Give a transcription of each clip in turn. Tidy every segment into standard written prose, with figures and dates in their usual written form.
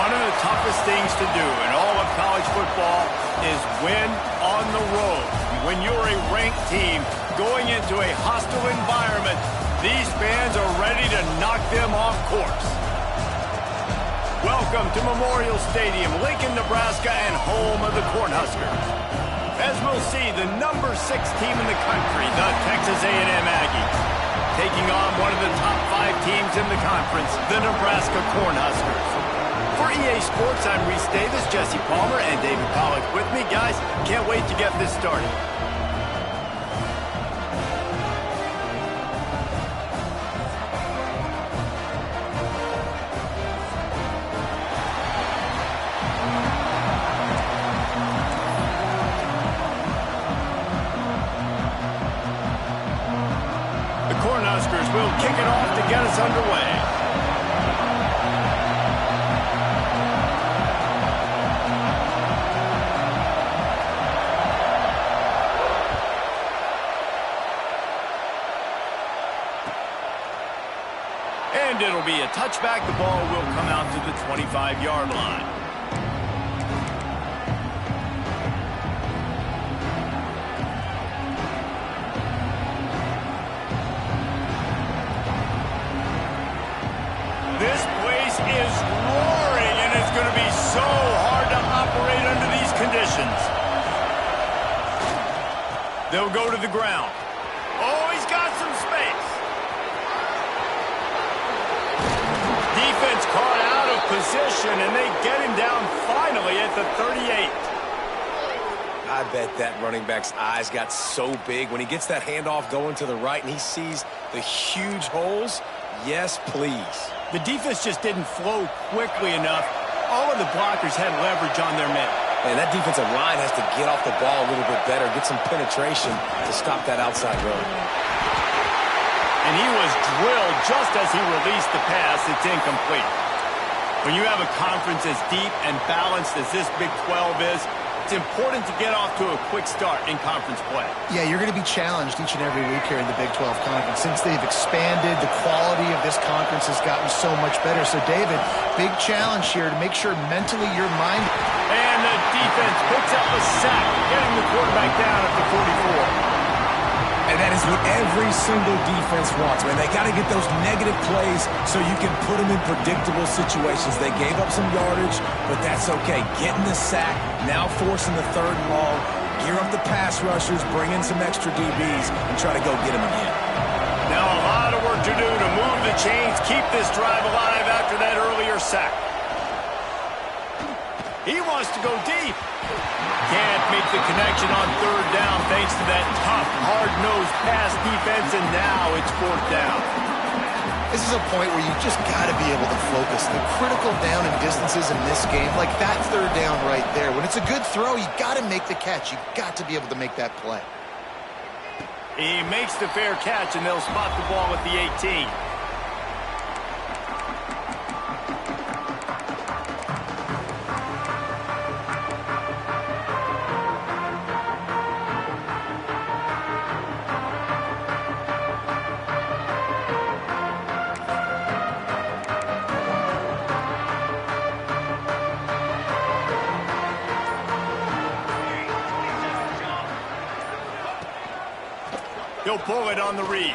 One of the toughest things to do in all of college football is win on the road. When you're a ranked team going into a hostile environment, these fans are ready to knock them off course. Welcome to Memorial Stadium, Lincoln, Nebraska, and home of the Cornhuskers. As we'll see, the number 6 team in the country, the Texas A&M Aggies, taking on one of the top 5 teams in the conference, the Nebraska Cornhuskers. For EA Sports, I'm Reese Davis, Jesse Palmer, and David Pollack with me. Guys, can't wait to get this started. The Cornhuskers will kick it off to get us underway. And it'll be a touchback. The ball will come out to the 25-yard line. This place is roaring, and it's going to be so hard to operate under these conditions. They'll go to the ground. Oh, he's got some space. Defense caught out of position, and they get him down finally at the 38. I bet that running back's eyes got so big when he gets that handoff going to the right and he sees the huge holes. Yes, please. The defense just didn't flow quickly enough. All of the blockers had leverage on their men. And that defensive line has to get off the ball a little bit better, get some penetration to stop that outside run. And he was drilled just as he released the pass. It's incomplete. When you have a conference as deep and balanced as this Big 12 is, it's important to get off to a quick start in conference play. Yeah, you're going to be challenged each and every week here in the Big 12 Conference. Since they've expanded, the quality of this conference has gotten so much better. So, David, big challenge here to make sure mentally your mind... And the defense picks up a sack, getting the quarterback down at the 44. And that is what every single defense wants, man. They got to get those negative plays so you can put them in predictable situations. They gave up some yardage, but that's okay. Getting the sack, now forcing the 3rd and long, gear up the pass rushers, bring in some extra DBs, and try to go get them again. Now a lot of work to do to move the chains, keep this drive alive after that earlier sack. He wants to go deep. Can't make the connection on 3rd down thanks to that tough, hard-nosed pass defense, and now it's 4th down. This is a point where you just got to be able to focus. The critical down and distances in this game, like that 3rd down right there. When it's a good throw, you got to make the catch. You got to be able to make that play. He makes the fair catch, and they'll spot the ball at the 18. He'll pull it on the read.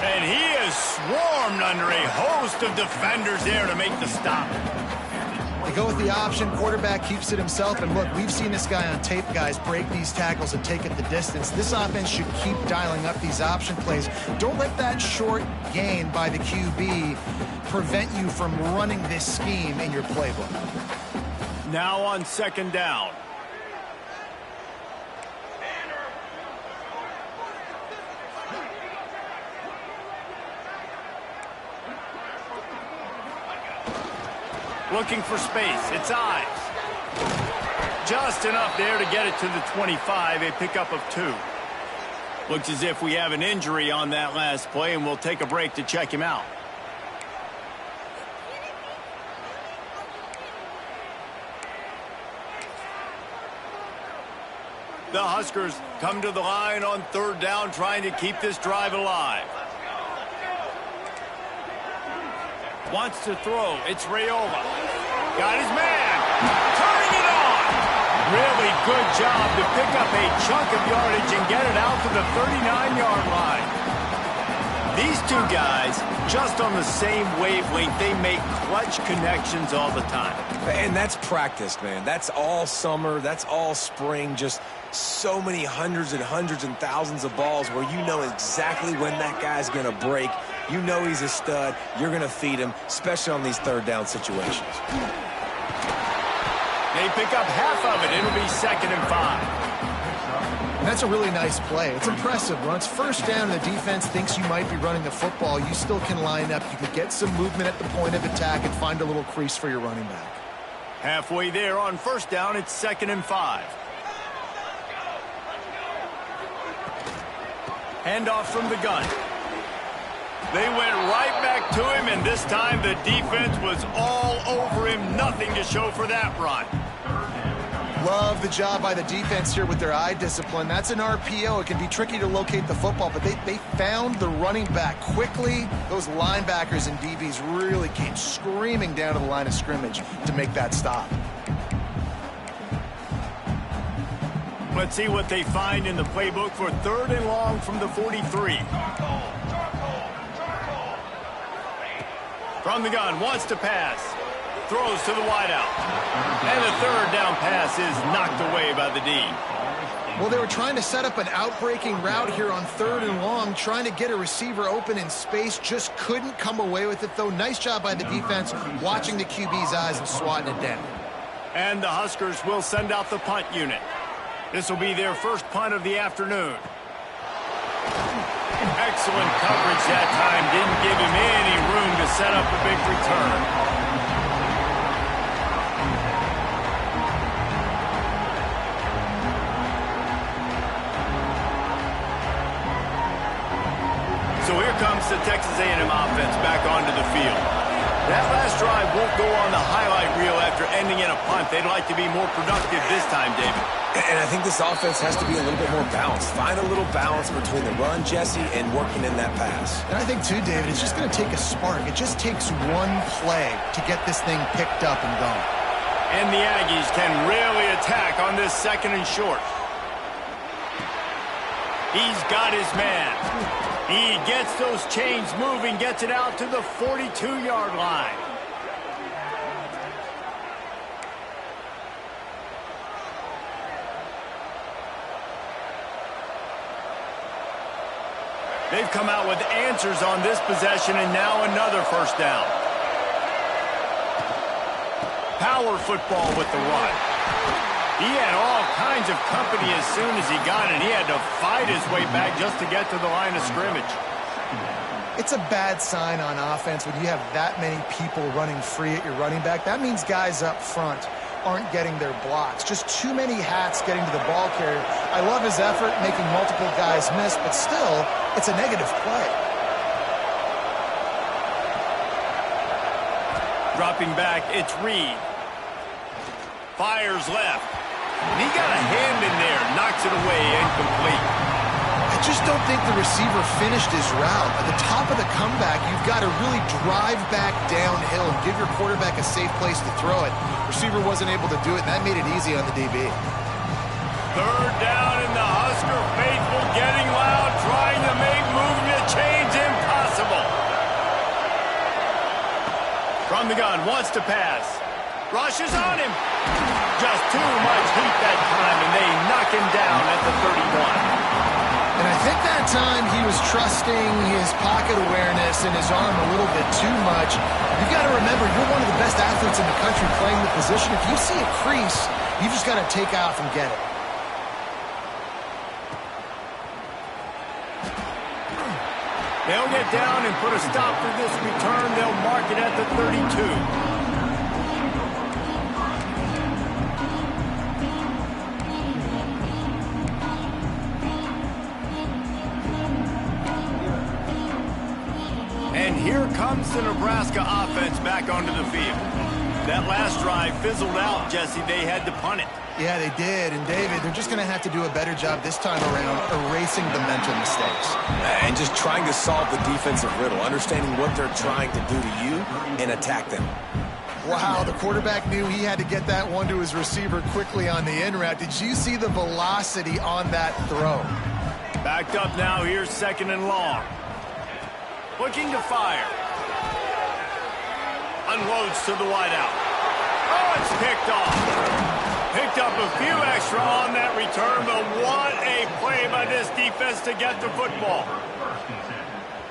And he is swarmed under a host of defenders there to make the stop. They go with the option. Quarterback keeps it himself. And look, we've seen this guy on tape, guys, break these tackles and take it the distance. This offense should keep dialing up these option plays. Don't let that short gain by the QB prevent you from running this scheme in your playbook. Now on 2nd down. Looking for space. It's Ives. Just enough there to get it to the 25, a pickup of 2. Looks as if we have an injury on that last play, and we'll take a break to check him out. The Huskers come to the line on 3rd down, trying to keep this drive alive. Wants to throw. It's Raiola. Got his man. Turning it on. Really good job to pick up a chunk of yardage and get it out to the 39-yard line. These two guys, just on the same wavelength, they make clutch connections all the time. And that's practiced, man. That's all summer. That's all spring. Just so many hundreds and thousands of balls where you know exactly when that guy's going to break. You know he's a stud. You're going to feed him, especially on these third down situations. They pick up half of it. It'll be 2nd and 5. That's a really nice play. It's impressive. When it's first down and the defense thinks you might be running the football, you still can line up. You can get some movement at the point of attack and find a little crease for your running back. Halfway there on first down, it's 2nd and 5. Handoff from the gun. They went right back to him, and this time the defense was all over him. Nothing to show for that run. Love the job by the defense here with their eye discipline. That's an RPO. It can be tricky to locate the football, but they found the running back quickly. Those linebackers and DBs really came screaming down to the line of scrimmage to make that stop. Let's see what they find in the playbook for 3rd and long from the 43. From the gun, wants to pass. Throws to the wideout. And the 3rd down pass is knocked away by the D. Well, they were trying to set up an out-breaking route here on 3rd and long, trying to get a receiver open in space. Just couldn't come away with it, though. Nice job by the defense watching the QB's eyes and swatting it down. And the Huskers will send out the punt unit. This will be their first punt of the afternoon. Excellent coverage that time. Didn't give him any room to set up a big return. So here comes the Texas A&M offense back onto the field. That last drive won't go on the highlight reel after ending in a punt. They'd like to be more productive this time, David. And I think this offense has to be a little bit more balanced. Find a little balance between the run, Jesse, and working in that pass. And I think, too, David, it's just going to take a spark. It just takes one play to get this thing picked up and going. And the Aggies can really attack on this 2nd and short. He's got his man. He gets those chains moving, gets it out to the 42-yard line. They've come out with answers on this possession, and now another first down. Power football with the run. He had all kinds of company as soon as he got it. He had to fight his way back just to get to the line of scrimmage. It's a bad sign on offense when you have that many people running free at your running back. That means guys up front aren't getting their blocks. Just too many hats getting to the ball carrier. I love his effort, making multiple guys miss, but still, it's a negative play. Dropping back, it's Reed. Fires left. He got a hand in there, knocks it away, incomplete. I just don't think the receiver finished his route. At the top of the comeback, you've got to really drive back downhill and give your quarterback a safe place to throw it. Receiver wasn't able to do it, and that made it easy on the DB. 3rd down, and the Husker faithful getting loud, trying to make movement change impossible. From the gun, wants to pass. Rushes on him. Just too much heat that time, and they knock him down at the 31. And I think that time he was trusting his pocket awareness and his arm a little bit too much. You've got to remember, you're one of the best athletes in the country playing the position. If you see a crease, you just got to take off and get it. They'll get down and put a stop to this return. They'll mark it at the 32. And here comes the Nebraska offense back onto the field. That last drive fizzled out, Jesse. They had to punt it. Yeah, they did. And, David, they're just going to have to do a better job this time around erasing the mental mistakes. And just trying to solve the defensive riddle, understanding what they're trying to do to you and attack them. Wow, the quarterback knew he had to get that one to his receiver quickly on the in route. Did you see the velocity on that throw? Backed up now, here's 2nd and long. Looking to fire. Unloads to the wideout. Oh, it's picked off. Picked up a few extra on that return, but what a play by this defense to get the football.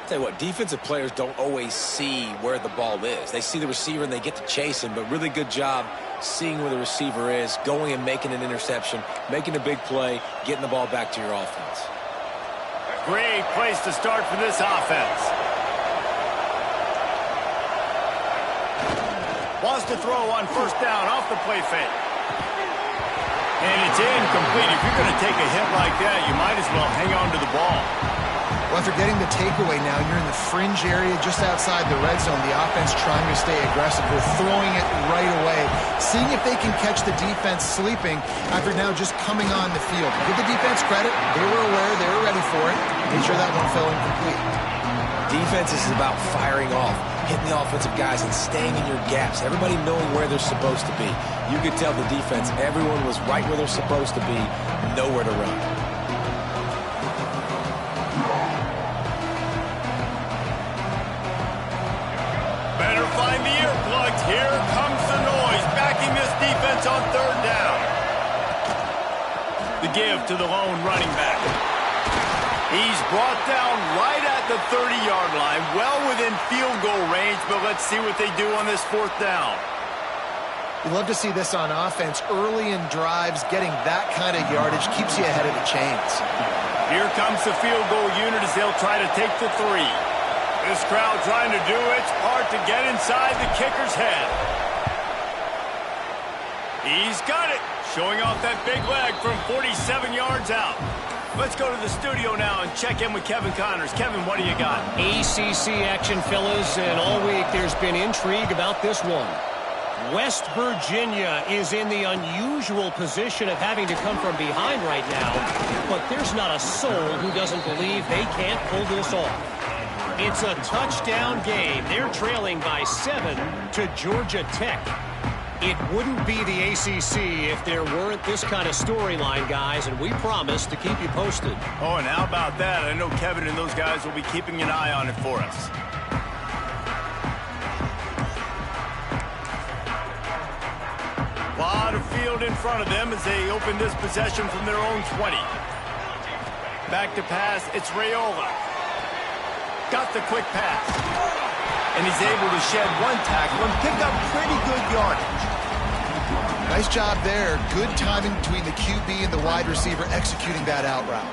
Tell you what, defensive players don't always see where the ball is. They see the receiver and they get to chase him, but really good job seeing where the receiver is, going and making an interception, making a big play, getting the ball back to your offense. Great place to start for this offense. Wants to throw on 1st down off the play fake. And it's incomplete. If you're going to take a hit like that, you might as well hang on to the ball. Well, after getting the takeaway now, you're in the fringe area just outside the red zone. The offense trying to stay aggressive. They're throwing it right away, seeing if they can catch the defense sleeping after now just coming on the field. Give the defense credit. They were aware. They were ready for it. Made sure that one fell incomplete. Defense is about firing off, hitting the offensive guys and staying in your gaps. Everybody knowing where they're supposed to be. You could tell the defense, everyone was right where they're supposed to be, nowhere to run. Better find the earplugs. Here comes the noise, backing this defense on 3rd down. The give to the lone running back. He's brought down right at the 30-yard line, well within field goal range, but let's see what they do on this 4th down. You love to see this on offense. Early in drives, getting that kind of yardage keeps you ahead of the chains. Here comes the field goal unit as they'll try to take the 3. This crowd trying to do its part to get inside the kicker's head. He's got it, showing off that big leg from 47 yards out. Let's go to the studio now and check in with Kevin Connors. Kevin, what do you got? ACC action, fellas, and all week there's been intrigue about this one. West Virginia is in the unusual position of having to come from behind right now, but there's not a soul who doesn't believe they can't pull this off. It's a touchdown game. They're trailing by 7 to Georgia Tech. It wouldn't be the ACC if there weren't this kind of storyline, guys, and we promise to keep you posted. Oh, and how about that? I know Kevin and those guys will be keeping an eye on it for us. A lot of field in front of them as they open this possession from their own 20. Back to pass, it's Raiola. Got the quick pass. And he's able to shed one tackle and pick up pretty good yardage. Nice job there. Good timing between the QB and the wide receiver executing that out route.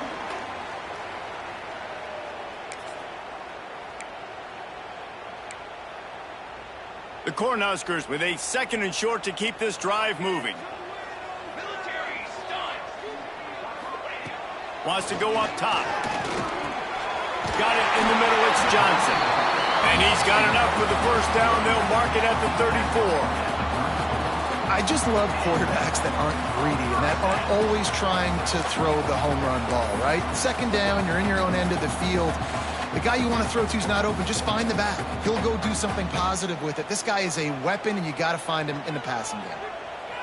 The Cornhuskers with a 2nd and short to keep this drive moving. Wants to go up top. Got it in the middle, it's Johnson. And he's got enough for the 1st down. They'll mark it at the 34. I just love quarterbacks that aren't greedy and that aren't always trying to throw the home run ball, right? 2nd down, you're in your own end of the field. The guy you want to throw to is not open. Just find the back. He'll go do something positive with it. This guy is a weapon, and you got to find him in the passing game.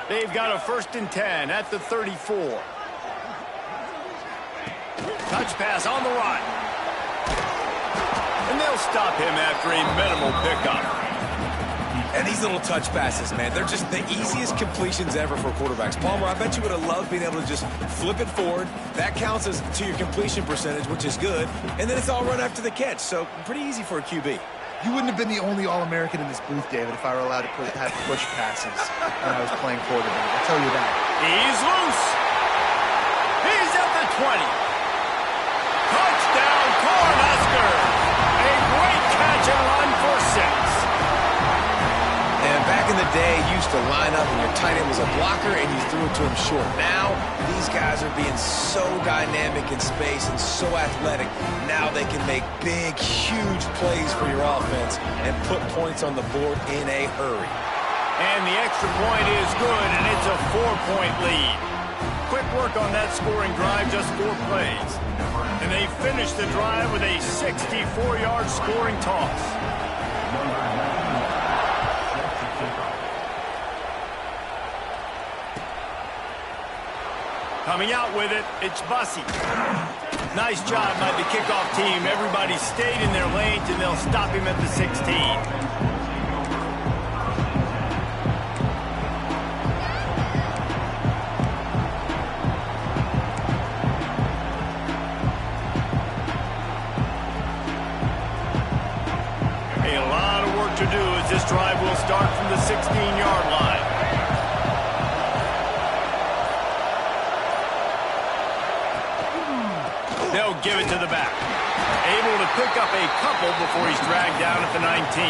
They've got a 1st and 10 at the 34. Touch pass on the run. And they'll stop him after a minimal pickup. And these little touch passes, man, they're just the easiest completions ever for quarterbacks. Palmer, I bet you would have loved being able to just flip it forward. That counts as to your completion percentage, which is good. And then it's all run after the catch, so pretty easy for a QB. You wouldn't have been the only All-American in this booth, David, if I were allowed to have push passes when I was playing quarterback. I'll tell you that. He's loose. He's at the 20. Touchdown, Cornhuskers. A great catch and run for 6. And back in the day, you used to line up and your tight end was a blocker and you threw it to him short. Now, these guys are being so dynamic in space and so athletic. Now they can make big, huge plays for your offense and put points on the board in a hurry. And the extra point is good, and it's a 4-point lead. Quick work on that scoring drive, just 4 plays. And they finish the drive with a 64-yard scoring toss. Coming out with it, it's Bussey. Nice job by the kickoff team. Everybody stayed in their lanes, and they'll stop him at the 16. To do as this drive will start from the 16-yard line. They'll give it to the back. Able to pick up a couple before he's dragged down at the 19.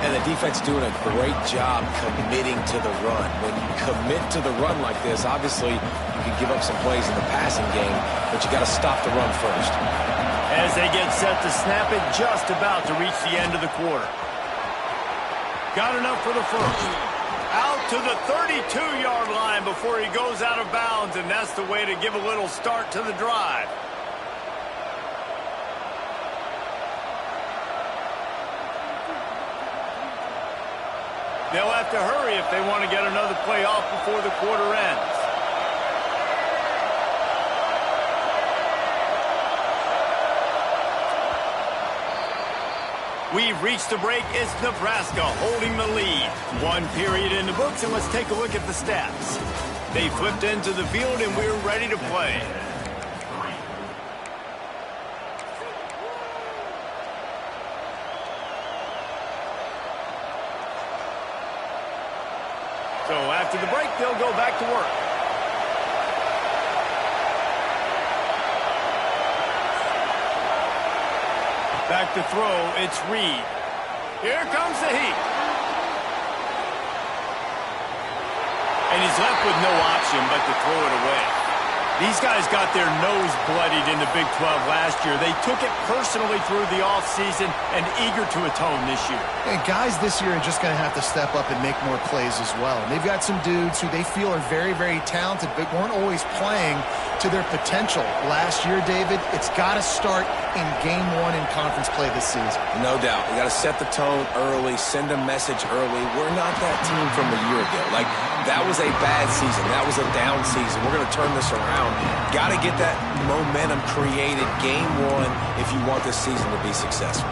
And the defense doing a great job committing to the run. When you commit to the run like this, obviously you can give up some plays in the passing game, but you got to stop the run first. As they get set to snap it, just about to reach the end of the quarter. Got enough for the first. Out to the 32-yard line before he goes out of bounds, and that's the way to give a little start to the drive. They'll have to hurry if they want to get another play off before the quarter ends. We've reached the break. It's Nebraska holding the lead. 1 period in the books, and let's take a look at the stats. They flipped into the field, and we're ready to play. So after the break, they'll go back to work. Back to throw, it's Reed. Here comes the heat. And he's left with no option but to throw it away. These guys got their nose bloodied in the Big 12 last year. They took it personally through the offseason and eager to atone this year. And guys this year are just going to have to step up and make more plays as well. And they've got some dudes who they feel are very, very talented, but weren't always playing to their potential. Last year, David, it's got to start in Game 1 in conference play this season. No doubt. We got to set the tone early, send a message early. We're not that team from a year ago. Like, that was a bad season. That was a down season. We're going to turn this around. Got to get that momentum created Game 1 if you want this season to be successful.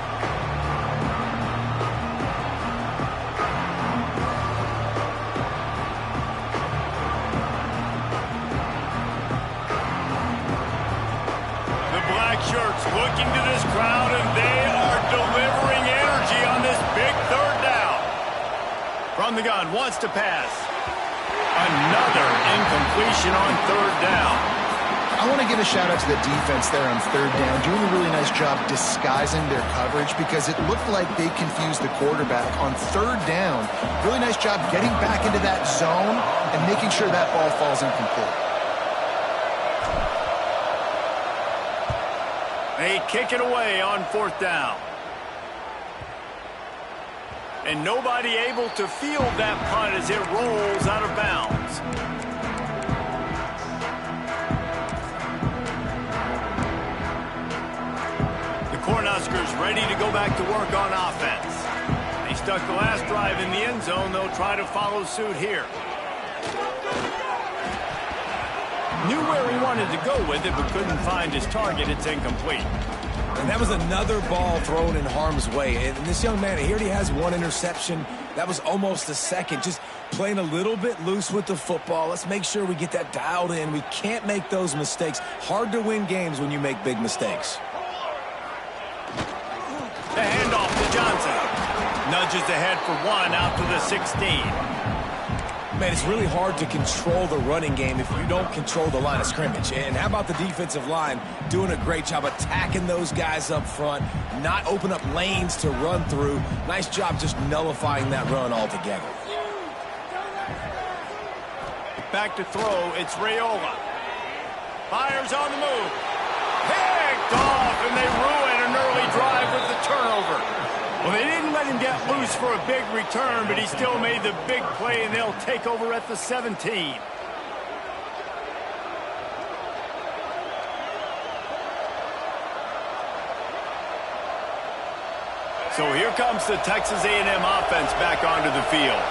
Looking to this crowd, and they are delivering energy on this big 3rd down. From the gun, wants to pass. Another incompletion on 3rd down. I want to give a shout out to the defense there on 3rd down, doing a really nice job disguising their coverage because it looked like they confused the quarterback on 3rd down. Really nice job getting back into that zone and making sure that ball falls incomplete. They kick it away on 4th down. And nobody able to field that punt as it rolls out of bounds. The Cornhuskers ready to go back to work on offense. They stuck the last drive in the end zone. They'll try to follow suit here. Knew where he wanted to go with it, but couldn't find his target. It's incomplete. And that was another ball thrown in harm's way. And this young man, he already has 1 interception. That was almost a second. Just playing a little bit loose with the football. Let's make sure we get that dialed in. We can't make those mistakes. Hard to win games when you make big mistakes. The handoff to Johnson. Nudges ahead for 1 out to the 16. Man, it's really hard to control the running game if you don't control the line of scrimmage. And how about the defensive line doing a great job attacking those guys up front, not open up lanes to run through. Nice job just nullifying that run altogether. Back to throw, it's Raiola. Fires on the move. Picked off, and they ruin an early drive with the turnover. Well, they didn't let let him get loose for a big return, but he still made the big play, and they'll take over at the 17. So here comes the Texas A&M offense back onto the field.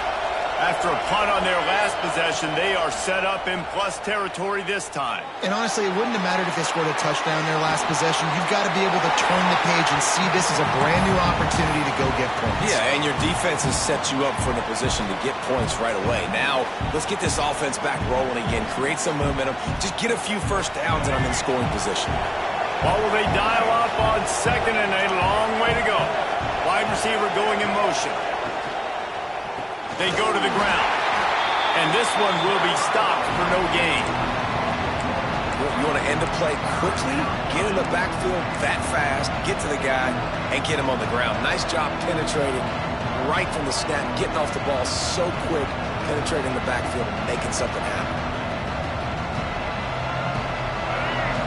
After a punt on their last possession, they are set up in plus territory this time. And honestly, it wouldn't have mattered if they scored a touchdown their last possession. You've got to be able to turn the page and see this as a brand new opportunity to go get points. Yeah, and your defense has set you up for the position to get points right away. Now, let's get this offense back rolling again, create some momentum, just get a few first downs, and I'm in scoring position. What will they dial up on second and a long way to go? Wide receiver going in motion. They go to the ground. And this one will be stopped for no gain. You want to end the play quickly, get in the backfield that fast, get to the guy, and get him on the ground. Nice job penetrating right from the snap, getting off the ball so quick, penetrating the backfield and making something happen.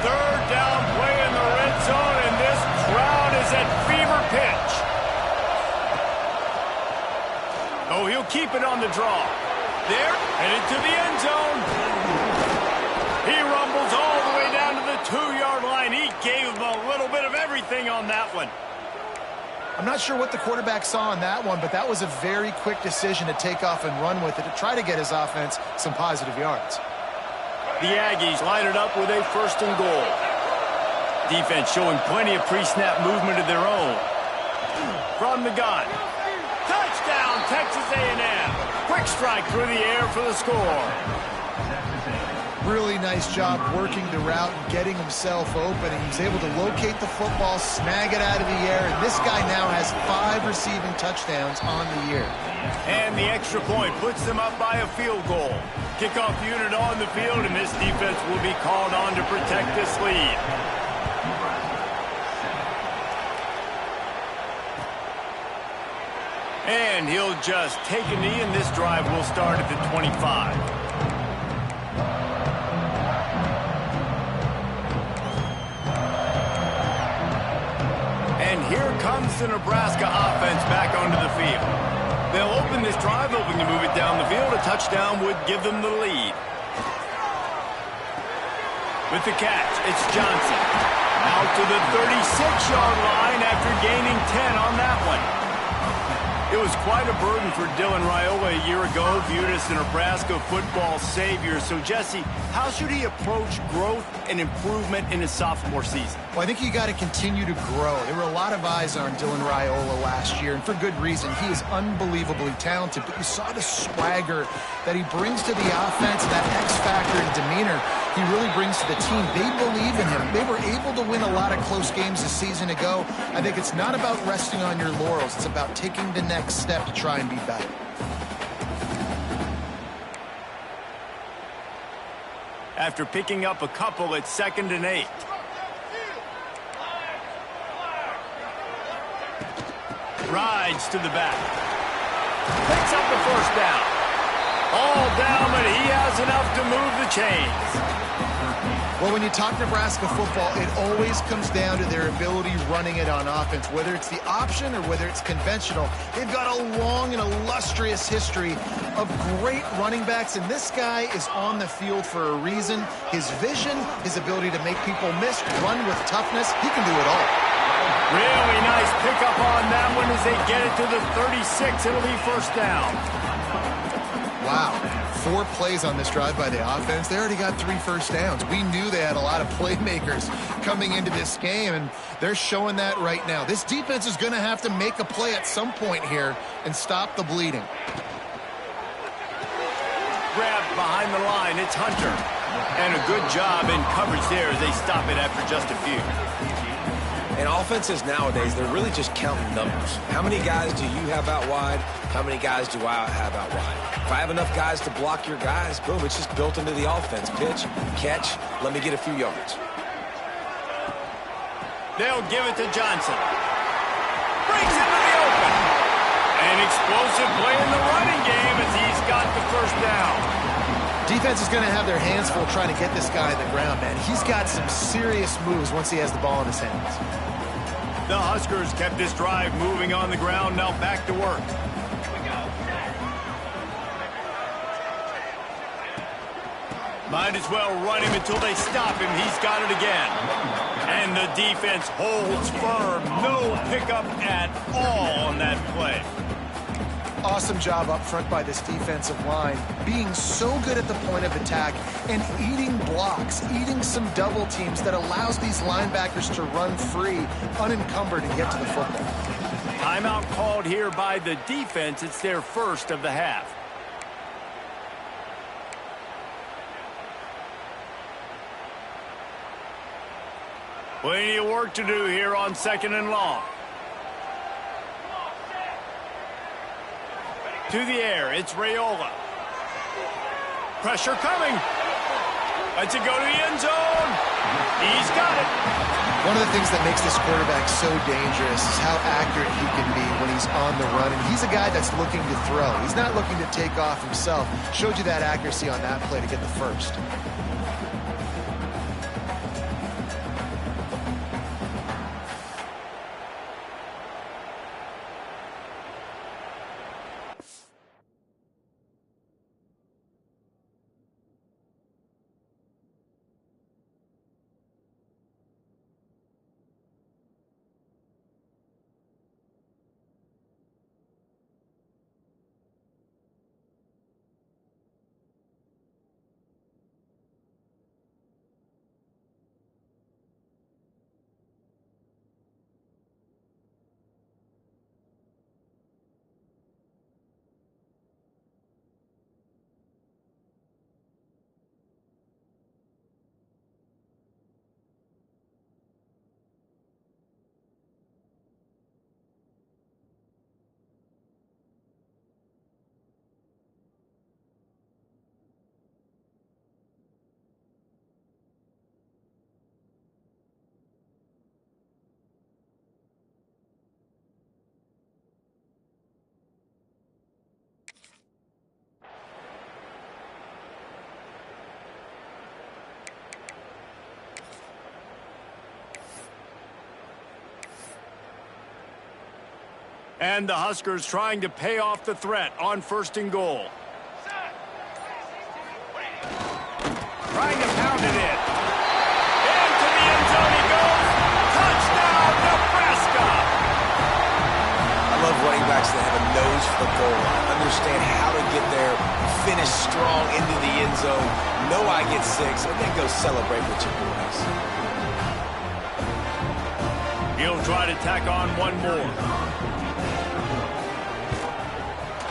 Third down play in the red zone, and this crowd is at fever pitch. Oh, he'll keep it on the draw. There, headed to the end zone. He rumbles all the way down to the 2-yard line. He gave him a little bit of everything on that one. I'm not sure what the quarterback saw on that one, but that was a very quick decision to take off and run with it to try to get his offense some positive yards. The Aggies line it up with a first and goal. Defense showing plenty of pre-snap movement of their own. From the gun. Touchdown, Texas A&M. Quick strike through the air for the score. Really nice job working the route and getting himself open. He was able to locate the football, snag it out of the air, and this guy now has 5 receiving touchdowns on the year. And the extra point puts them up by a field goal. Kickoff unit on the field, and this defense will be called on to protect this lead. And he'll just take a knee, and this drive will start at the 25. And here comes the Nebraska offense back onto the field. They'll open this drive, hoping to move it down the field. A touchdown would give them the lead. With the catch, it's Johnson. Out to the 36-yard line after gaining 10 on that one. It was quite a burden for Dylan Raiola a year ago, viewed as the Nebraska football savior. So, Jesse, how should he approach growth and improvement in his sophomore season? Well, I think you got to continue to grow. There were a lot of eyes on Dylan Raiola last year, and for good reason. He is unbelievably talented, but you saw the swagger that he brings to the offense, that X factor and demeanor he really brings to the team. They believe in him. They were able to win a lot of close games a season ago. I think it's not about resting on your laurels. It's about taking the next step to try and be better. After picking up a couple at 2nd and 8. Rides to the back. Picks up the first down. All down, but he has enough to move the chains. Well, when you talk Nebraska football, it always comes down to their ability running it on offense. Whether it's the option or whether it's conventional, they've got a long and illustrious history of great running backs, and this guy is on the field for a reason. His vision, his ability to make people miss, run with toughness, he can do it all. Really nice pickup on that one as they get it to the 36. It'll be first down. Wow. 4 plays on this drive by the offense. They already got 3 first downs. We knew they had a lot of playmakers coming into this game, and they're showing that right now. This defense is going to have to make a play at some point here and stop the bleeding. Grabbed behind the line. It's Hunter. And a good job in coverage there as they stop it after just a few. And offenses nowadays, they're really just counting numbers. How many guys do you have out wide? How many guys do I have out wide? If I have enough guys to block your guys, boom, it's just built into the offense. Pitch, catch, let me get a few yards. They'll give it to Johnson. Breaks into the open. An explosive play in the running game as he's got the first down. Defense is going to have their hands full trying to get this guy on the ground, man. He's got some serious moves once he has the ball in his hands. The Huskers kept this drive moving on the ground, now back to work. Might as well run him until they stop him. He's got it again. And the defense holds firm. No pickup at all on that play. Awesome job up front by this defensive line, being so good at the point of attack and eating blocks, eating some double teams that allows these linebackers to run free, unencumbered, and get to the football. Timeout called here by the defense. It's their first of the half. Plenty of work to do here on 2nd and long. To the air, it's Raiola. Pressure coming. Lets it go to the end zone. He's got it. One of the things that makes this quarterback so dangerous is how accurate he can be when he's on the run. And he's a guy that's looking to throw. He's not looking to take off himself. Showed you that accuracy on that play to get the first. And the Huskers trying to pay off the threat on 1st and goal. Trying to pound it in. Into the end zone he goes. Touchdown, Nebraska! I love running backs that have a nose for the goal line. Understand how to get there, finish strong into the end zone, know I get 6, and then go celebrate with your boys. He'll try to tack on one more.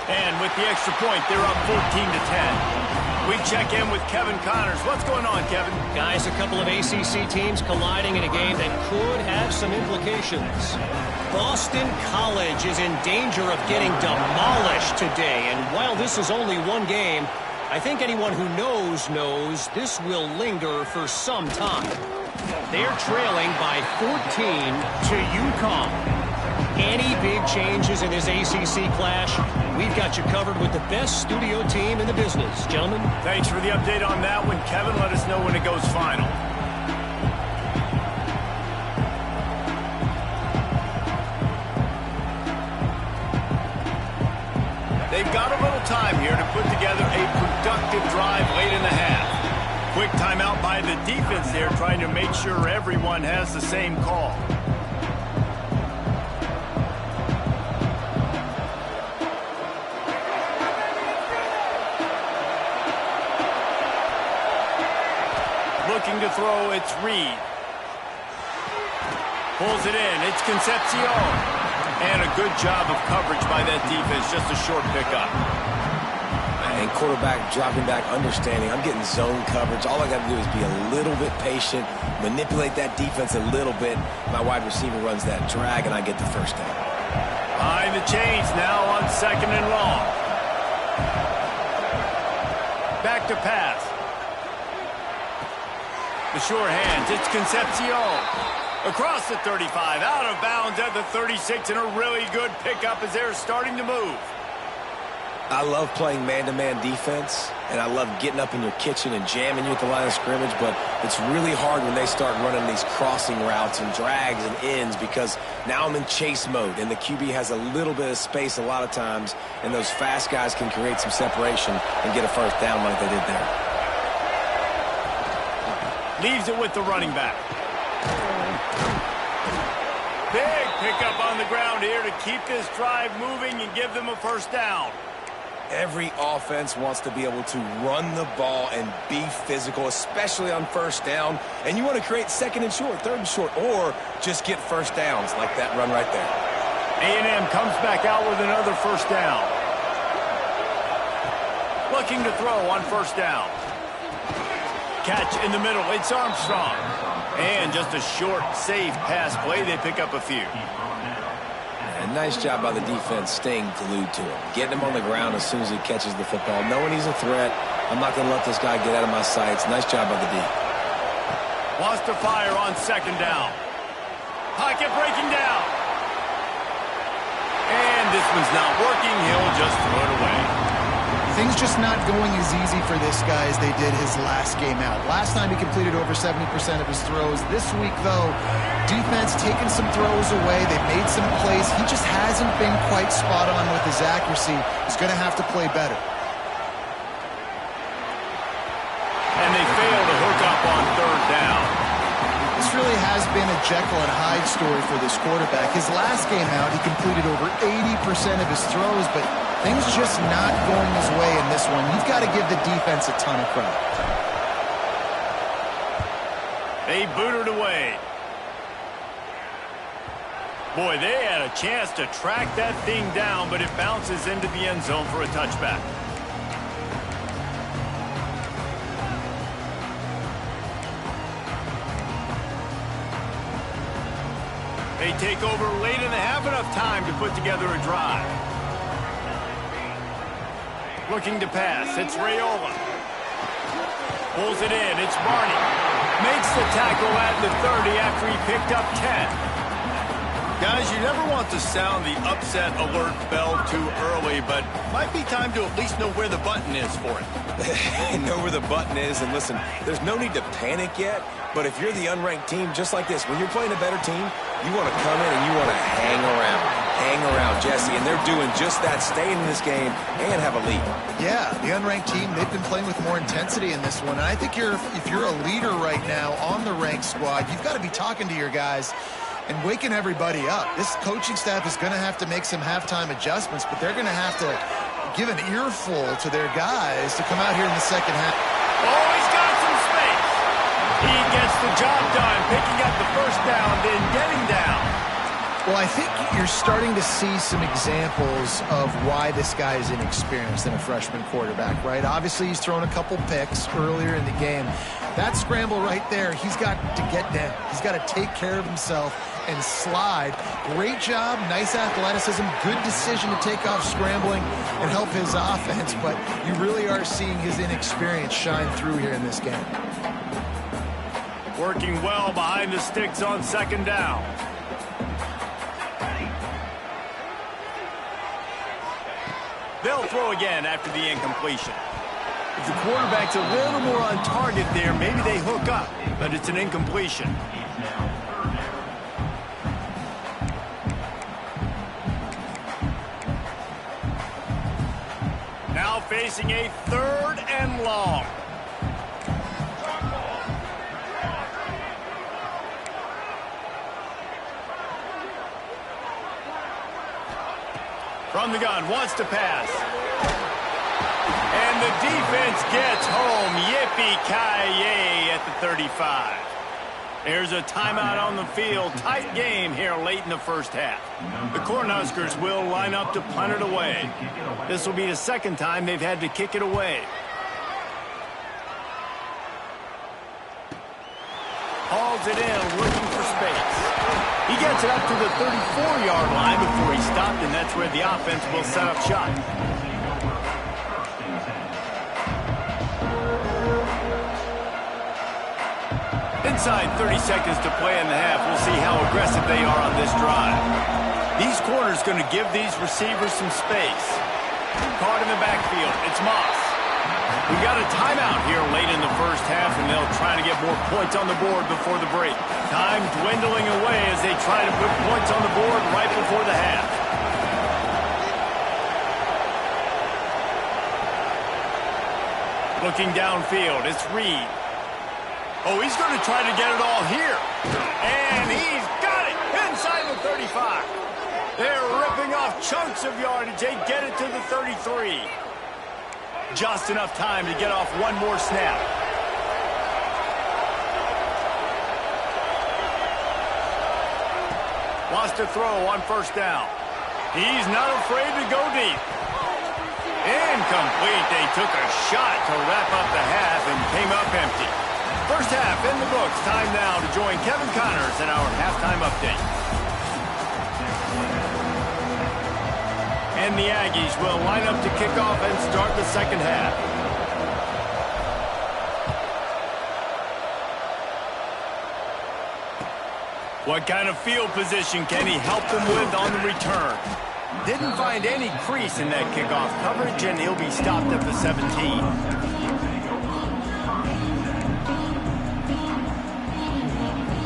And with the extra point, they're up 14-10. We check in with Kevin Connors. What's going on, Kevin? Guys, a couple of ACC teams colliding in a game that could have some implications. Boston College is in danger of getting demolished today. And while this is only one game, I think anyone who knows this will linger for some time. They're trailing by 14 to UConn. Any big changes in this ACC clash, we've got you covered with the best studio team in the business. Gentlemen. Thanks for the update on that one, Kevin. Let us know when it goes final. They've got a little time here to put together a productive drive late in the half. Quick timeout by the defense there, trying to make sure everyone has the same call. Looking to throw, it's Reed. Pulls it in, it's Concepcion. And a good job of coverage by that defense, just a short pickup. And quarterback dropping back, understanding I'm getting zone coverage. All I got to do is be a little bit patient, manipulate that defense a little bit. My wide receiver runs that drag, and I get the first down. Behind the chains now on 2nd and long. Back to pass. The sure hands, it's Concepcion. Across the 35, out of bounds at the 36, and a really good pickup as they're starting to move. I love playing man-to-man defense, and I love getting up in your kitchen and jamming you at the line of scrimmage, but it's really hard when they start running these crossing routes and drags and ends because now I'm in chase mode, and the QB has a little bit of space a lot of times, and those fast guys can create some separation and get a first down like they did there. Leaves it with the running back. Big pickup on the ground here to keep this drive moving and give them a first down. Every offense wants to be able to run the ball and be physical, especially on first down. And you want to create second and short, third and short, or just get first downs like that run right there. A&M comes back out with another first down. Looking to throw on first down. Catch in the middle. It's Armstrong. And just a short, safe pass play. They pick up a few. And nice job by the defense staying glued to him. Getting him on the ground as soon as he catches the football. Knowing he's a threat. I'm not going to let this guy get out of my sights. Nice job by the D. Wants to fire on second down. Pocket breaking down. And this one's not working. He'll just throw it away. Things just not going as easy for this guy as they did his last game out. Last time he completed over 70% of his throws. This week, though, defense taking some throws away. They made some plays. He just hasn't been quite spot on with his accuracy. He's going to have to play better. And they fail to hook up on third down. This really has been a Jekyll and Hyde story for this quarterback. His last game out, he completed over 80% of his throws, but things just not going his way in this one. You've got to give the defense a ton of credit. They boot it away. Boy, they had a chance to track that thing down, but it bounces into the end zone for a touchback. They take over late and they have enough time to put together a drive. Looking to pass. It's Raiola. Pulls it in. It's Barney. Makes the tackle at the 30 after he picked up 10. Guys, you never want to sound the upset alert bell too early, but might be time to at least know where the button is for it. Know where the button is, and listen, there's no need to panic yet, but if you're the unranked team, just like this, when you're playing a better team, you want to come in and you want to hang around, Jesse, and they're doing just that, staying in this game and have a lead. Yeah, the unranked team, they've been playing with more intensity in this one, and I think if you're a leader right now on the ranked squad, you've got to be talking to your guys and waking everybody up. This coaching staff is going to have to make some halftime adjustments, but they're going to have to give an earful to their guys to come out here in the second half. Oh, he's got some space. He gets the job done, picking up the first down, then getting down. Well, I think you're starting to see some examples of why this guy is inexperienced in a freshman quarterback, right? Obviously, he's thrown a couple picks earlier in the game. That scramble right there, he's got to get down. He's got to take care of himself and slide. Great job, nice athleticism, good decision to take off scrambling and help his offense, but you really are seeing his inexperience shine through here in this game. Working well behind the sticks on second down. They'll throw again after the incompletion. If the quarterback's a little more on target there, maybe they hook up, but it's an incompletion. Now facing a third and long. From the gun, wants to pass. And the defense gets home. Yippee-ki-yay at the 35. There's a timeout on the field. Tight game here late in the first half. The Cornhuskers will line up to punt it away. This will be the second time they've had to kick it away. Hauls it in, looking for space. He gets it up to the 34-yard line before he stopped, and that's where the offense will set up shop. Inside 30 seconds to play in the half. We'll see how aggressive they are on this drive. These corners going to give these receivers some space. Caught in the backfield. It's Moss. We got a timeout here late in the first half, and they'll try to get more points on the board before the break. Time dwindling away as they try to put points on the board right before the half. Looking downfield, it's Reed. Oh, he's going to try to get it all here. And he's got it inside the 35. They're ripping off chunks of yardage. They get it to the 33. Just enough time to get off one more snap. Wants to throw on first down. He's not afraid to go deep. Incomplete. They took a shot to wrap up the half and came up empty. First half in the books. Time now to join Kevin Connors in our halftime update. And the Aggies will line up to kick off and start the second half. What kind of field position can he help them with on the return? Didn't find any crease in that kickoff coverage, and he'll be stopped at the 17.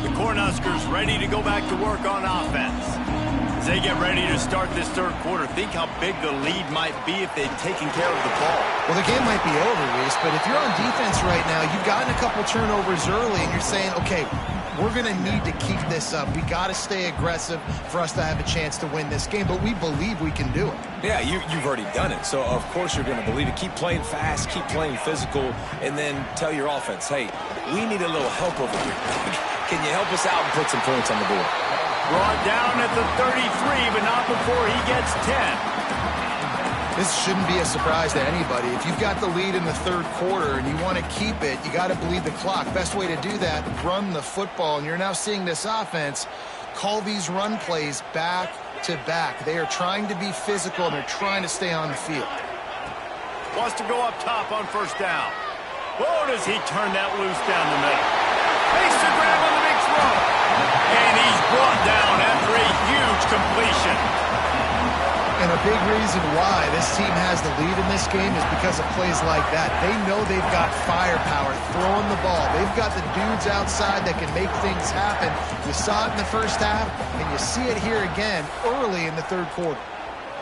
The Cornhuskers ready to go back to work on offense. As they get ready to start this third quarter, think how big the lead might be if they'd taken care of the ball. Well, the game might be over, Reese, but if you're on defense right now, you've gotten a couple turnovers early, and you're saying, okay, we're going to need to keep this up. We got to stay aggressive for us to have a chance to win this game, but we believe we can do it. Yeah, you've already done it, so of course you're going to believe it. Keep playing fast, keep playing physical, and then tell your offense, hey, we need a little help over here. Can you help us out and put some points on the board? Brought down at the 33, but not before he gets 10. This shouldn't be a surprise to anybody. If you've got the lead in the third quarter and you want to keep it, you got to bleed the clock. Best way to do that, run the football. And you're now seeing this offense call these run plays back to back. They are trying to be physical, and they're trying to stay on the field. Wants to go up top on first down. Whoa, does he turn that loose down the middle. Makes the grab on the big throw. And he's brought down after a huge completion. And a big reason why this team has the lead in this game is because of plays like that. They know they've got firepower throwing the ball. They've got the dudes outside that can make things happen. You saw it in the first half, and you see it here again early in the third quarter.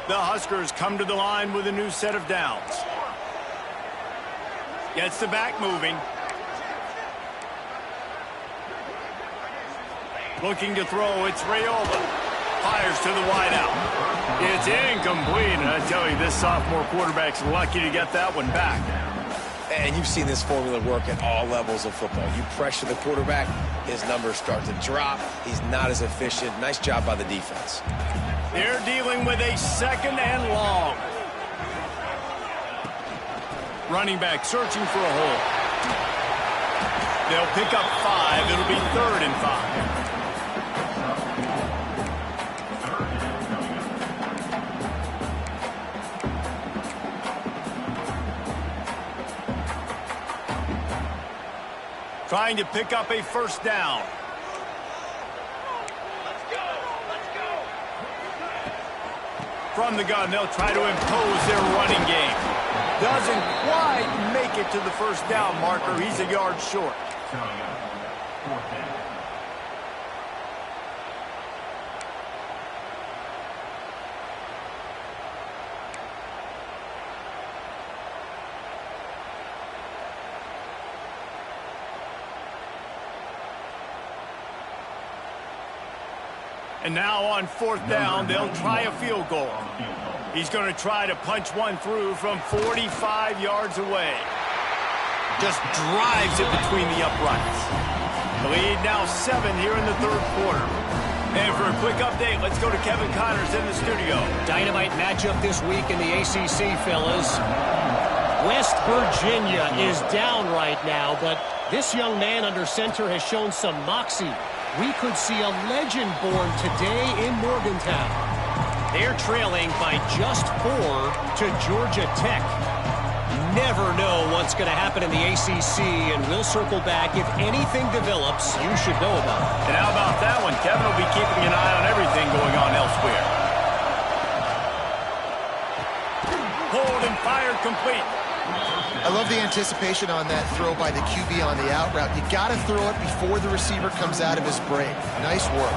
The Huskers come to the line with a new set of downs. Gets the back moving. Looking to throw, it's Rayola. Fires to the wideout. It's incomplete, and I tell you, this sophomore quarterback's lucky to get that one back. And you've seen this formula work at all levels of football. You pressure the quarterback, his numbers start to drop. He's not as efficient. Nice job by the defense. They're dealing with a second and long. Running back searching for a hole. They'll pick up 5. It'll be 3rd and 5. Trying to pick up a first down. From the gun, they'll try to impose their running game. Doesn't quite make it to the first down marker. He's a yard short. And now on 4th down, they'll try a field goal. He's going to try to punch one through from 45 yards away. Just drives it between the uprights. The lead now 7 here in the third quarter. And for a quick update, let's go to Kevin Connors in the studio. Dynamite matchup this week in the ACC, fellas. West Virginia is down right now, but this young man under center has shown some moxie. We could see a legend born today in Morgantown. They're trailing by just 4 to Georgia Tech. Never know what's going to happen in the ACC, and we'll circle back. If anything develops, you should know about it. And how about that one? Kevin will be keeping an eye on everything going on elsewhere. complete. I love the anticipation on that throw by the QB on the out route. You got to throw it before the receiver comes out of his break. Nice work.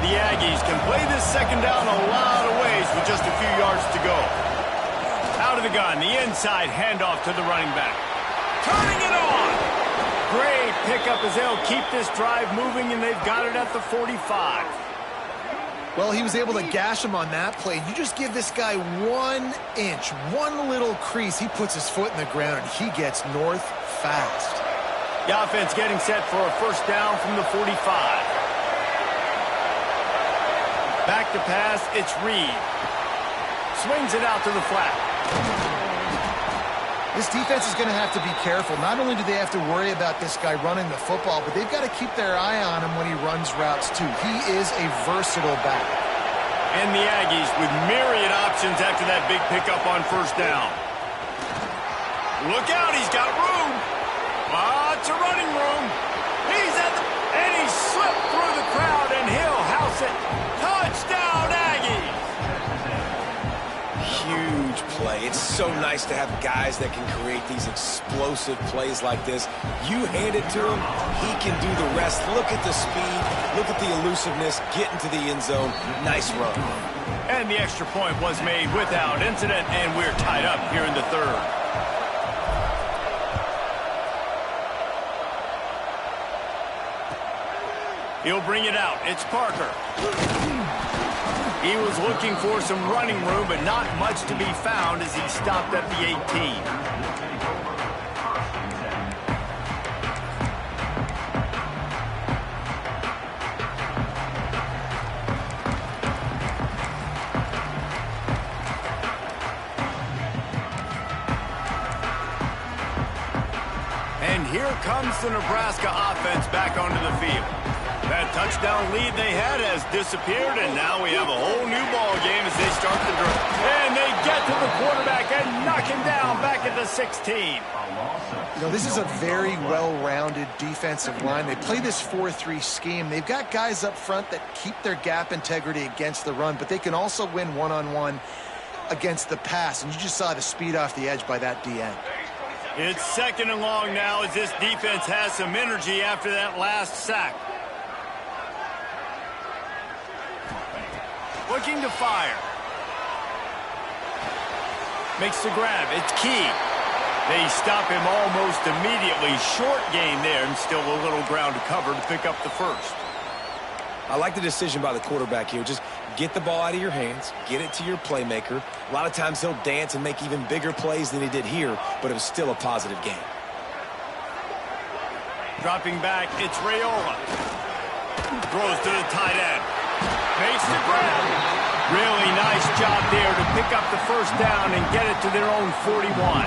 The Aggies can play this second down a lot of ways with just a few yards to go. Out of the gun, the inside handoff to the running back. Turning it on! Great pickup as they'll keep this drive moving, and they've got it at the 45. Well, he was able to gash him on that play. You just give this guy 1 inch, one little crease. He puts his foot in the ground, and he gets north fast. The offense getting set for a first down from the 45. Back to pass, it's Reed. Swings it out to the flat. This defense is going to have to be careful. Not only do they have to worry about this guy running the football, but they've got to keep their eye on him when he runs routes, too. He is a versatile back. And the Aggies with myriad options after that big pickup on first down. Look out, he's got room. Lots of running room. He's at the... And he slipped through the crowd, and he'll house it. Touchdown, Aggies! Huge play. It's so nice to have guys that can create these explosive plays like this. You hand it to him, he can do the rest. Look at the speed, look at the elusiveness, get into the end zone. Nice run. And the extra point was made without incident, and we're tied up here in the third. He'll bring it out. It's Parker. He was looking for some running room, but not much to be found as he stopped at the 18. And here comes the Nebraska offense back onto the field. That touchdown lead they had has disappeared, and now we have a whole new ball game as they start the drive. And they get to the quarterback and knock him down back at the 16. You know, this is a very well-rounded defensive line. They play this 4-3 scheme. They've got guys up front that keep their gap integrity against the run, but they can also win one-on-one against the pass. And you just saw the speed off the edge by that DN. It's second and long now as this defense has some energy after that last sack. Looking to fire. Makes the grab. It's Key. They stop him almost immediately. Short gain there, and still a little ground to cover to pick up the first. I like the decision by the quarterback here. Just get the ball out of your hands, get it to your playmaker. A lot of times he'll dance and make even bigger plays than he did here, but it was still a positive game. Dropping back, it's Raiola. Throws to the tight end. Makes the grab. Really nice job there to pick up the first down and get it to their own 41.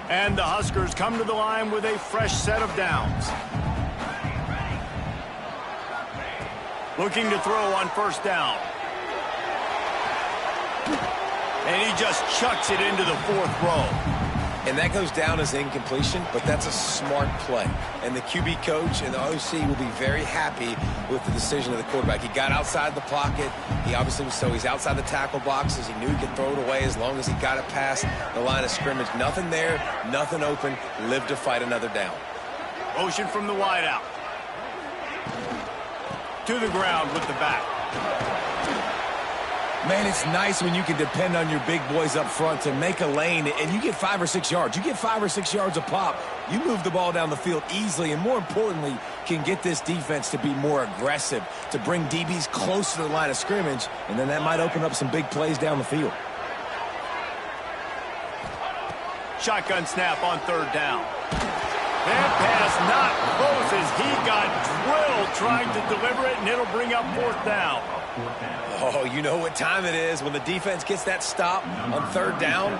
And the Huskers come to the line with a fresh set of downs. Looking to throw on first down. And he just chucks it into the fourth row. And that goes down as incompletion, but that's a smart play. And the QB coach and the OC will be very happy with the decision of the quarterback. He got outside the pocket. He obviously, so he's outside the tackle boxes. He knew he could throw it away as long as he got it past the line of scrimmage. Nothing there, nothing open. Live to fight another down. Motion from the wideout. To the ground with the back. Man, it's nice when you can depend on your big boys up front to make a lane, and you get 5 or 6 yards. You get 5 or 6 yards a pop. You move the ball down the field easily, and more importantly, can get this defense to be more aggressive, to bring DBs close to the line of scrimmage, and then that might open up some big plays down the field. Shotgun snap on third down. That pass not close as he got drilled trying to deliver it, and it'll bring up fourth down. Oh, you know what time it is when the defense gets that stop on third down.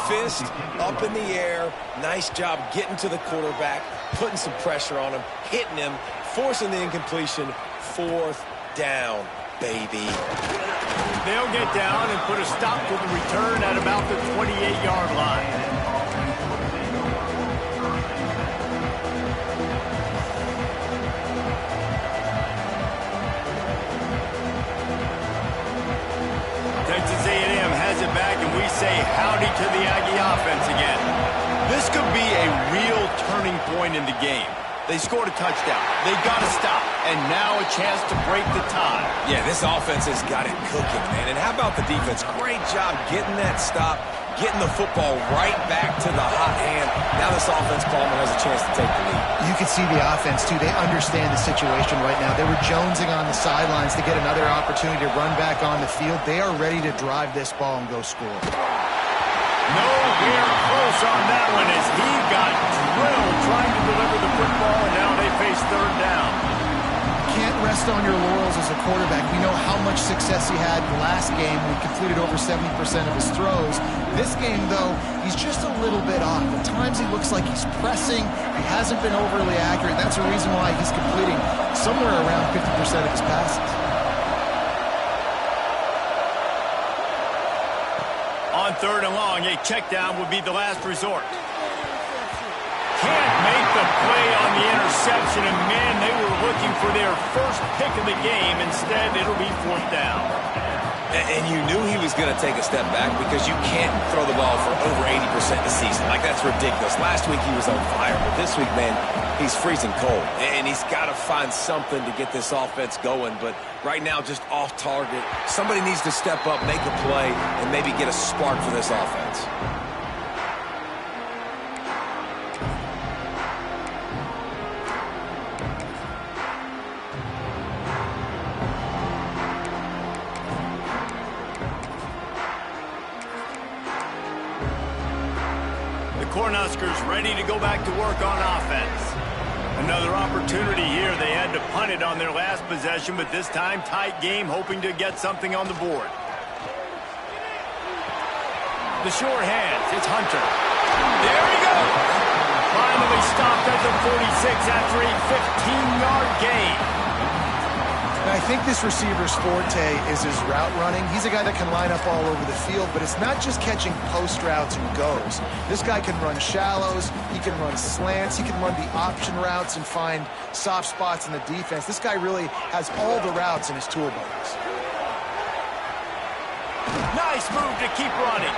Fist up in the air. Nice job getting to the quarterback, putting some pressure on him, hitting him, forcing the incompletion. Fourth down, baby. They'll get down and put a stop to the return at about the 28-yard line. howdy to the Aggie offense again. This could be a real turning point in the game. They scored a touchdown. They got to stop. And now a chance to break the tie. Yeah, this offense has got it cooking, man. And how about the defense? Great job getting that stop, getting the football right back to the hot hand. Now this offense, Palmer, has a chance to take the lead. You can see the offense, too. They understand the situation right now. They were jonesing on the sidelines to get another opportunity to run back on the field. They are ready to drive this ball and go score. Nowhere close on that one as he got drilled trying to deliver the football, and now they face third down. Can't rest on your laurels as a quarterback. We know how much success he had last game when he completed over 70% of his throws. This game, though, he's just a little bit off. At times he looks like he's pressing. He hasn't been overly accurate. That's the reason why he's completing somewhere around 50% of his passes. On third and long, a check down would be the last resort. Can't make the play on the interception, and man, they were looking for their first pick of the game. Instead, it'll be fourth down. And you knew he was going to take a step back because you can't throw the ball for over 80% of the season. Like, that's ridiculous. Last week he was on fire, but this week, man, he's freezing cold. And he's got to find something to get this offense going, but right now just off target. Somebody needs to step up, make a play, and maybe get a spark for this offense. Cornhuskers ready to go back to work on offense. Another opportunity here. They had to punt it on their last possession, but this time tight game, hoping to get something on the board. The short hands. It's Hunter. There he goes. Finally stopped at the 46 after a 15-yard gain. I think this receiver's forte is his route running. He's a guy that can line up all over the field, but it's not just catching post routes and goes. This guy can run shallows, he can run slants, he can run the option routes and find soft spots in the defense. This guy really has all the routes in his toolbox. Nice move to keep running.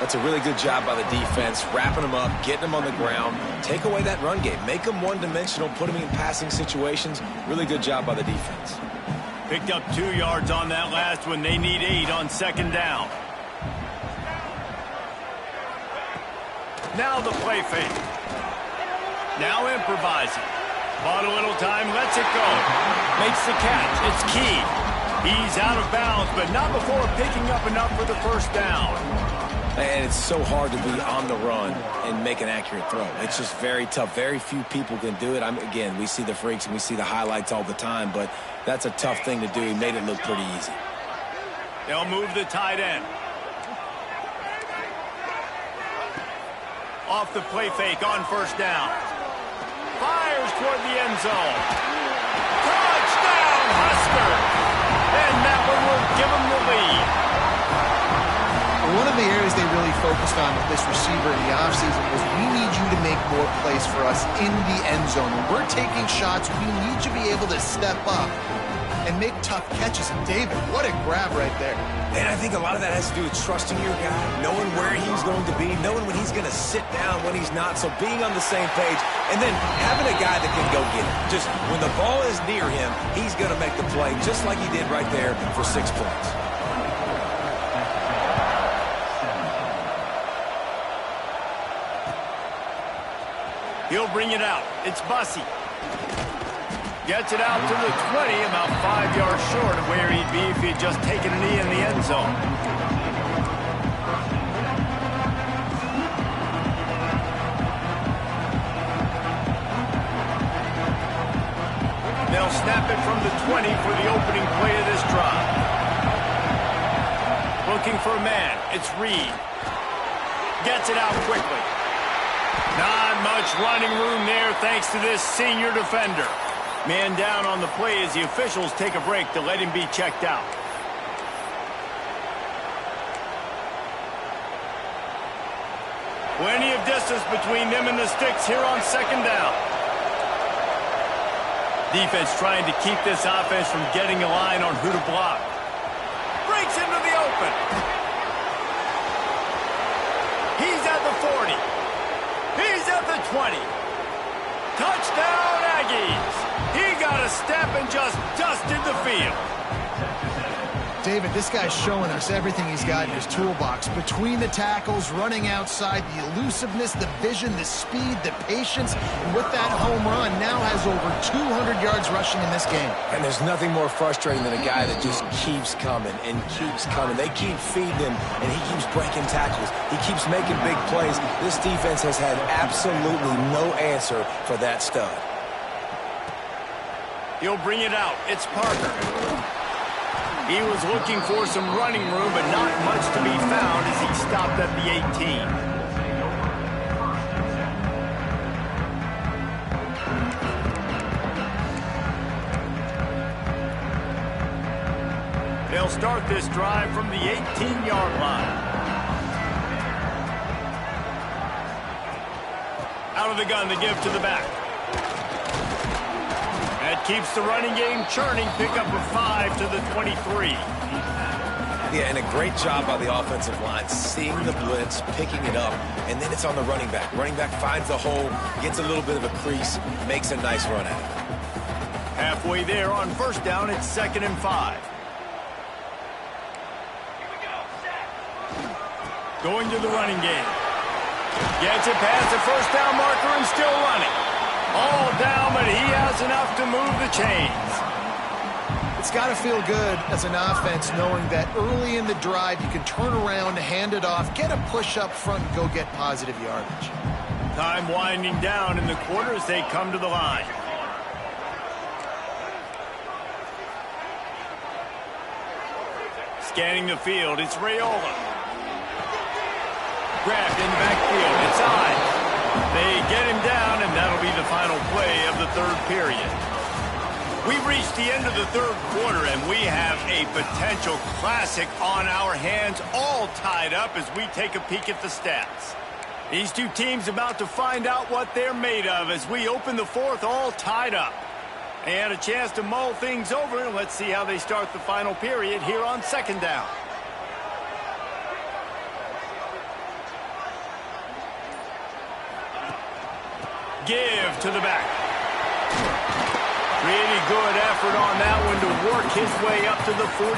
That's a really good job by the defense, wrapping them up, getting them on the ground. Take away that run game. Make them one-dimensional, put them in passing situations. Really good job by the defense. Picked up 2 yards on that last one. They need 8 on second down. Now the play fake. Now improvising. Bought a little time, lets it go. Makes the catch. It's key. He's out of bounds, but not before picking up enough for the first down. And it's so hard to be on the run and make an accurate throw. It's just very tough. Very few people can do it. Again, we see the freaks and we see the highlights all the time, but that's a tough thing to do. He made it look pretty easy. They'll move the tight end. Off the play fake on first down. Fires toward the end zone. Touchdown, Huskers! And that one will give them the lead. One of the areas they really focused on with this receiver in the offseason was we need you to make more plays for us in the end zone. When we're taking shots, we need you to be able to step up and make tough catches. And David, what a grab right there. And I think a lot of that has to do with trusting your guy, knowing where he's going to be, knowing when he's going to sit down, when he's not. So being on the same page, and then having a guy that can go get it. Just when the ball is near him, he's going to make the play, just like he did right there for 6 points. He'll bring it out. It's Bussey. Gets it out to the 20, about 5 yards short of where he'd be if he'd just taken a knee in the end zone. They'll snap it from the 20 for the opening play of this drive. Looking for a man. It's Reed. Gets it out quickly. Not much running room there thanks to this senior defender. Man down on the play as the officials take a break to let him be checked out. Plenty of distance between them and the sticks here on second down. Defense trying to keep this offense from getting a line on who to block. Breaks into the open. 20. Touchdown, Aggies! He got a step and just dusted the field. David, this guy's showing us everything he's got in his toolbox. Between the tackles, running outside, the elusiveness, the vision, the speed, the patience. And with that home run, now has over 200 yards rushing in this game. And there's nothing more frustrating than a guy that just keeps coming and keeps coming. They keep feeding him, and he keeps breaking tackles. He keeps making big plays. This defense has had absolutely no answer for that stud. He'll bring it out. It's Parker. He was looking for some running room, but not much to be found as he stopped at the 18. They'll start this drive from the 18-yard line. Out of the gun to give to the back. That keeps the running game churning. Pick up a 5 to the 23. Yeah, and a great job by the offensive line, seeing the blitz, picking it up, and then it's on the running back. Running back finds the hole, gets a little bit of a crease, makes a nice run at it. Halfway there on first down, it's 2nd and 5. Going to the running game. Gets it past the first down marker and still running. All down, but he has enough to move the chains. It's got to feel good as an offense knowing that early in the drive you can turn around, hand it off, get a push up front, and go get positive yardage. Time winding down in the quarter as they come to the line. Scanning the field, it's Raiola. Grabbed in the backfield, it's on. They get him down, and that'll be the final play of the third period. We've reached the end of the third quarter, and we have a potential classic on our hands, all tied up as we take a peek at the stats. These two teams about to find out what they're made of as we open the fourth, all tied up. They had a chance to mull things over, and let's see how they start the final period here on second down. Give to the back. Really good effort on that one to work his way up to the 42.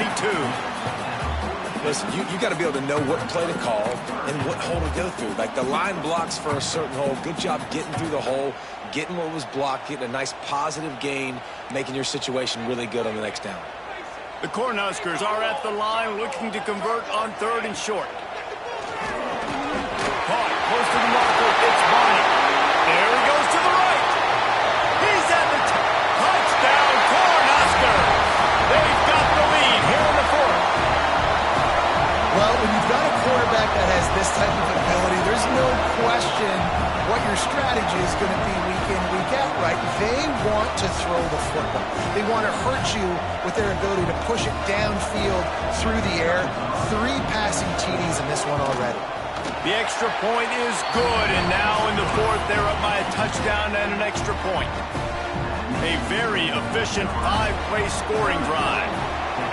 Listen, you got to be able to know what play to call and what hole to go through. Like the line blocks for a certain hole. Good job getting through the hole, getting what was blocked, getting a nice positive gain, making your situation really good on the next down. The Cornhuskers are at the line looking to convert on 3rd and short. Caught close to the marker. It's Barney. There he goes to the right. He's at the touchdown, Cornhuskers. They've got the lead here in the fourth. Well, when you've got a quarterback that has this type of ability, there's no question what your strategy is going to be week in, week out, right? They want to throw the football. They want to hurt you with their ability to push it downfield through the air. 3 passing TDs in this one already. The extra point is good, and now in the fourth, they're up by a touchdown and an extra point. A very efficient 5-play scoring drive,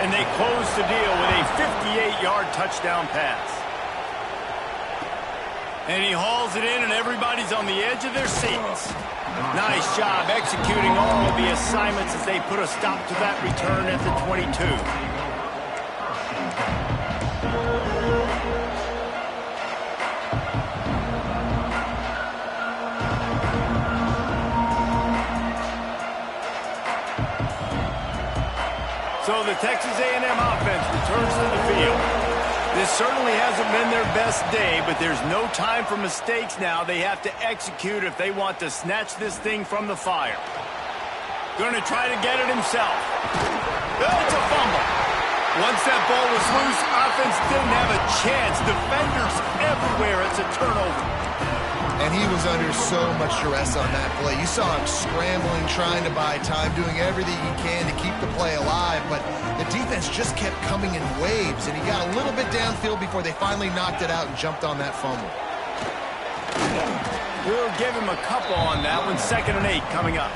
and they close the deal with a 58-yard touchdown pass. And he hauls it in, and everybody's on the edge of their seats. Nice job executing all of the assignments as they put a stop to that return at the 22. So the Texas A&M offense returns to the field. This certainly hasn't been their best day, but there's no time for mistakes now. They have to execute if they want to snatch this thing from the fire. Going to try to get it himself. It's a fumble. Once that ball was loose, offense didn't have a chance. Defenders everywhere. It's a turnover. And he was under so much duress on that play. You saw him scrambling, trying to buy time, doing everything he can to keep the play alive. But the defense just kept coming in waves, and he got a little bit downfield before they finally knocked it out and jumped on that fumble. We'll give him a couple on that one. 2nd and 8 coming up.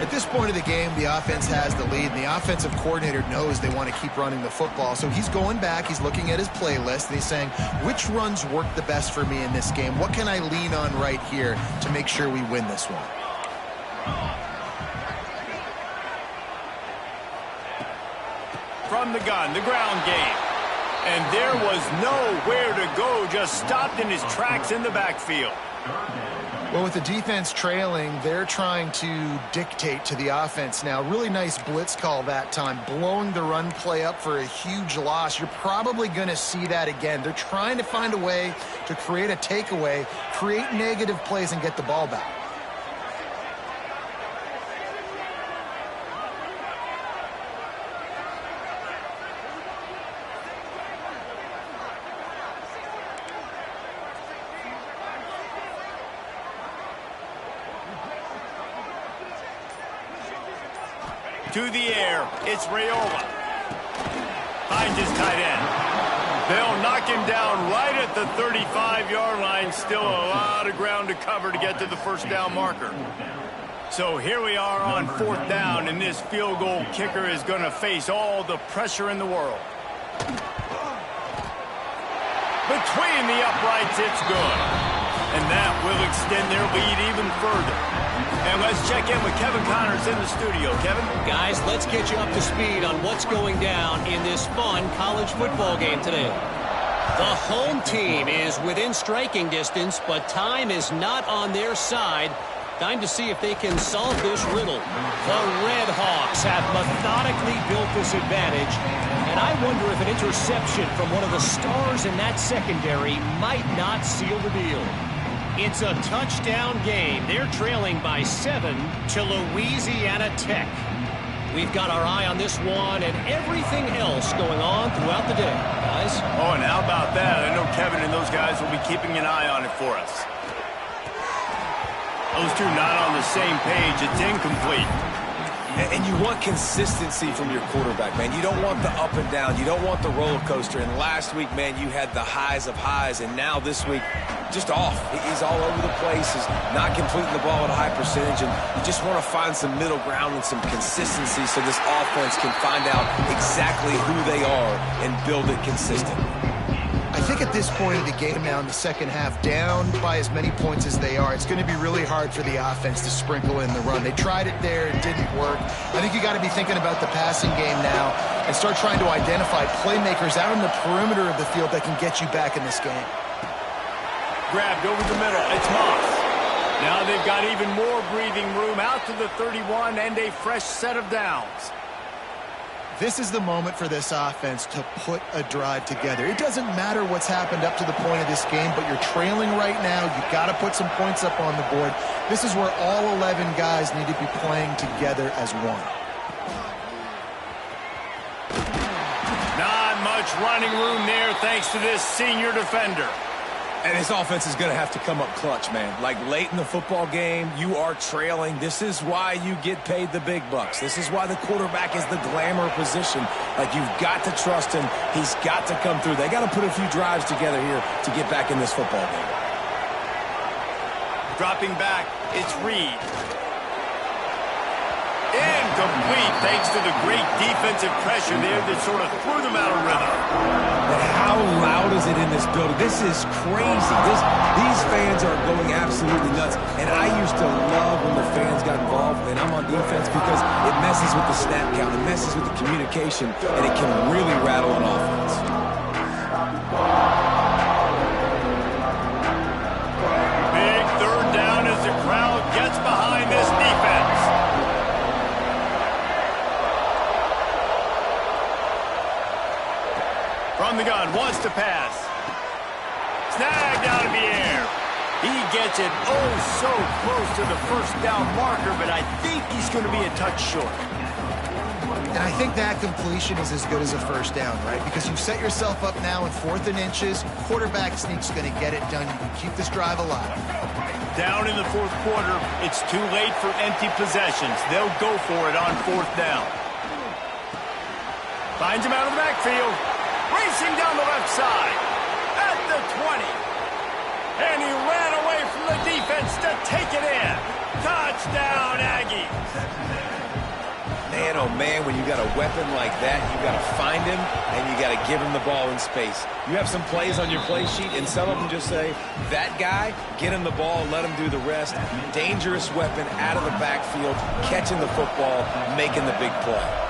At this point of the game, the offense has the lead, and the offensive coordinator knows they want to keep running the football. So he's going back, he's looking at his playlist, and he's saying, which runs work the best for me in this game? What can I lean on right here to make sure we win this one? From the gun, the ground game. And there was nowhere to go, just stopped in his tracks in the backfield. Well, with the defense trailing, they're trying to dictate to the offense now. Really nice blitz call that time, blowing the run play up for a huge loss. You're probably going to see that again. They're trying to find a way to create a takeaway, create negative plays, and get the ball back. To the air, it's Raiola. Finds his tight end. They'll knock him down right at the 35-yard line. Still a lot of ground to cover to get to the first down marker. So here we are on fourth down, and this field goal kicker is going to face all the pressure in the world. Between the uprights, it's good. And that will extend their lead even further. And let's check in with Kevin Connors in the studio. Kevin? Guys, let's get you up to speed on what's going down in this fun college football game today. The home team is within striking distance, but time is not on their side. Time to see if they can solve this riddle. The Red Hawks have methodically built this advantage, and I wonder if an interception from one of the stars in that secondary might not seal the deal. It's a touchdown game. They're trailing by 7 to Louisiana Tech. We've got our eye on this one and everything else going on throughout the day, guys. Oh, and how about that? I know Kevin and those guys will be keeping an eye on it for us. Those two not on the same page. It's incomplete. And you want consistency from your quarterback, man. You don't want the up and down. You don't want the roller coaster. And last week, man, you had the highs of highs. And now this week, just off. He's all over the place. He's not completing the ball at a high percentage. And you just want to find some middle ground and some consistency so this offense can find out exactly who they are and build it consistently. I think at this point of the game now in the second half, down by as many points as they are, it's going to be really hard for the offense to sprinkle in the run. They tried it there, it didn't work. I think you got to be thinking about the passing game now and start trying to identify playmakers out on the perimeter of the field that can get you back in this game. Grabbed over the middle, it's Moss. Now they've got even more breathing room out to the 31 and a fresh set of downs. This is the moment for this offense to put a drive together. It doesn't matter what's happened up to the point of this game, but you're trailing right now. You've got to put some points up on the board. This is where all 11 guys need to be playing together as one. Not much running room there thanks to this senior defender. And this offense is going to have to come up clutch, man. Like late in the football game, you are trailing. This is why you get paid the big bucks. This is why the quarterback is the glamour position. Like, you've got to trust him. He's got to come through. They got to put a few drives together here to get back in this football game. Dropping back, it's Reed. Incomplete thanks to the great defensive pressure there that sort of threw them out of rhythm. But how loud is it in this building? This is crazy. These fans are going absolutely nuts. And I used to love when the fans got involved, and I'm on defense, because it messes with the snap count, it messes with the communication, and it can really rattle an offense. Big third down as the crowd gets behind this defense. From the gun, wants to pass. Snagged out of the air. He gets it so close to the first down marker, but I think he's going to be a touch short. And I think that completion is as good as a first down, right? Because you've set yourself up now in 4th and inches. Quarterback sneak's going to get it done. You can keep this drive alive. Down in the 4th quarter, it's too late for empty possessions. They'll go for it on 4th down. Finds him out of the backfield. Racing down the left side. At the 20. And he ran away from the defense to take it in. Touchdown, Aggies! Man, oh man, when you got a weapon like that, you got to find him and you got to give him the ball in space. You have some plays on your play sheet, and some of them just say, that guy, get him the ball, let him do the rest. Dangerous weapon out of the backfield, catching the football, making the big play.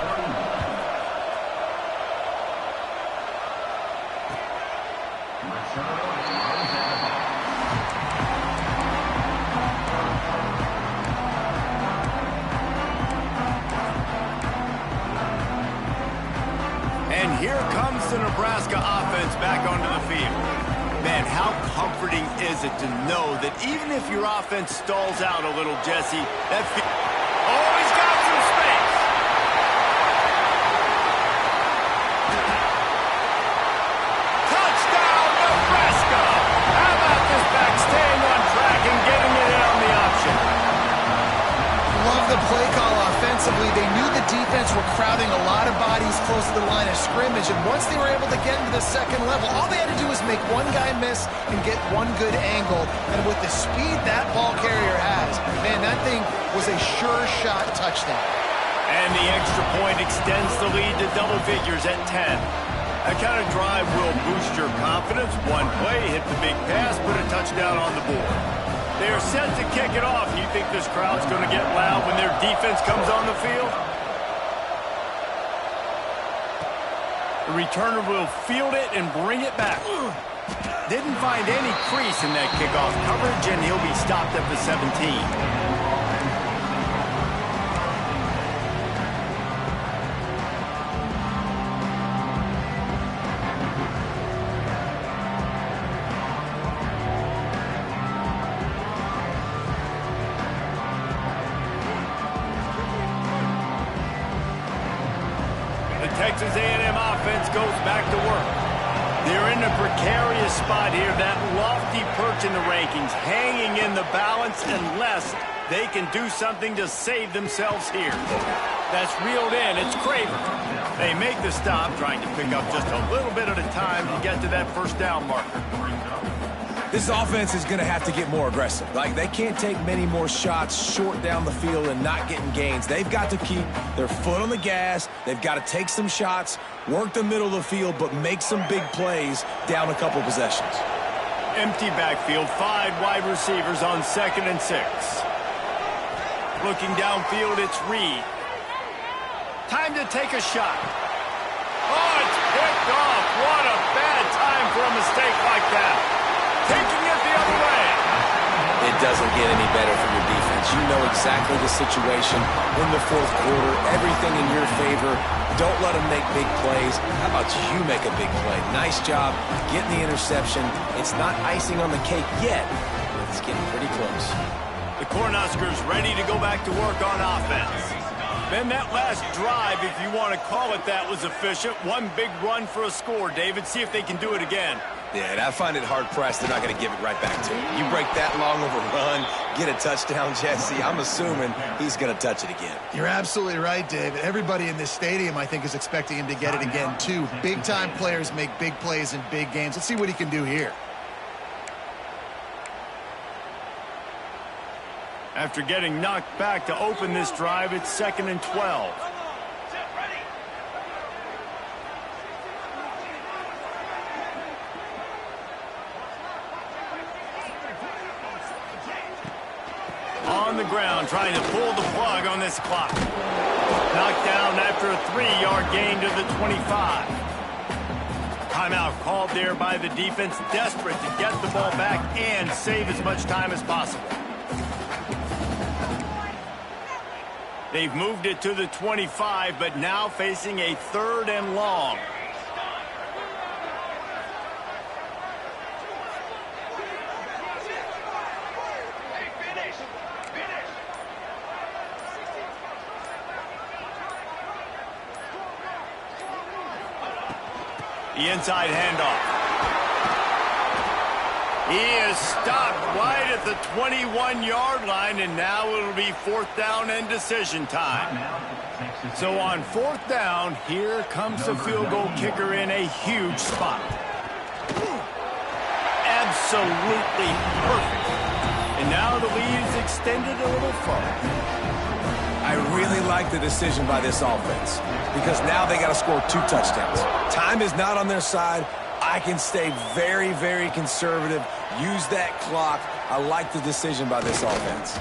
And here comes the Nebraska offense back onto the field. Man, how comforting is it to know that even if your offense stalls out a little, Jesse, that oh, he's got some space. Touchdown, Nebraska! How about this back staying on track and getting it in on the option? Love the play call offensively. They knew the defense were crowding a lot of bodies close to the line of scrimmage, and once they were able to get into the second level, all they had to do was make one guy miss and get one good angle. And with the speed that ball carrier has, man, that thing was a sure shot touchdown. And the extra point extends the lead to double figures at 10. That kind of drive will boost your confidence. One play, hit the big pass, put a touchdown on the board. They are set to kick it off. You think this crowd's going to get loud when their defense comes on the field? The returner will field it and bring it back. Didn't find any crease in that kickoff coverage, and he'll be stopped at the 17. Texas A&M offense goes back to work. They're in a precarious spot here, that lofty perch in the rankings, hanging in the balance unless they can do something to save themselves here. That's reeled in. It's Craver. They make the stop, trying to pick up just a little bit at a time to get to that first down marker. This offense is going to have to get more aggressive. Like, they can't take many more shots short down the field and not getting gains. They've got to keep their foot on the gas. They've got to take some shots, work the middle of the field, but make some big plays down a couple possessions. Empty backfield, 5 wide receivers on 2nd and 6. Looking downfield, it's Reed. Time to take a shot. Oh, it's picked off. What a bad time for a mistake like that. Taking it the other way. It doesn't get any better from your defense. You know exactly the situation in the 4th quarter. Everything in your favor. Don't let them make big plays. How about you make a big play? Nice job getting the interception. It's not icing on the cake yet, but it's getting pretty close. The Cornhuskers ready to go back to work on offense. Then that last drive, if you want to call it that, was efficient. One big run for a score, David. See if they can do it again. Yeah, and I find it hard-pressed they're not going to give it right back to you. You break that long of a run, get a touchdown, Jesse, I'm assuming he's going to touch it again. You're absolutely right, David. Everybody in this stadium, I think, is expecting him to get it again, too. Big-time players make big plays in big games. Let's see what he can do here. After getting knocked back to open this drive, it's 2nd and 12. On the ground, trying to pull the plug on this clock. Knocked down after a 3-yard gain to the 25. Timeout called there by the defense, desperate to get the ball back and save as much time as possible. They've moved it to the 25, but now facing a 3rd and long. The inside handoff. He is stopped right at the 21-yard line, and now it'll be 4th down and decision time. So on 4th down, here comes the field goal kicker in a huge spot. Absolutely perfect. And now the lead is extended a little further. I really like the decision by this offense because now they got to score 2 touchdowns. Time is not on their side. I can stay very, very conservative, use that clock. I like the decision by this offense.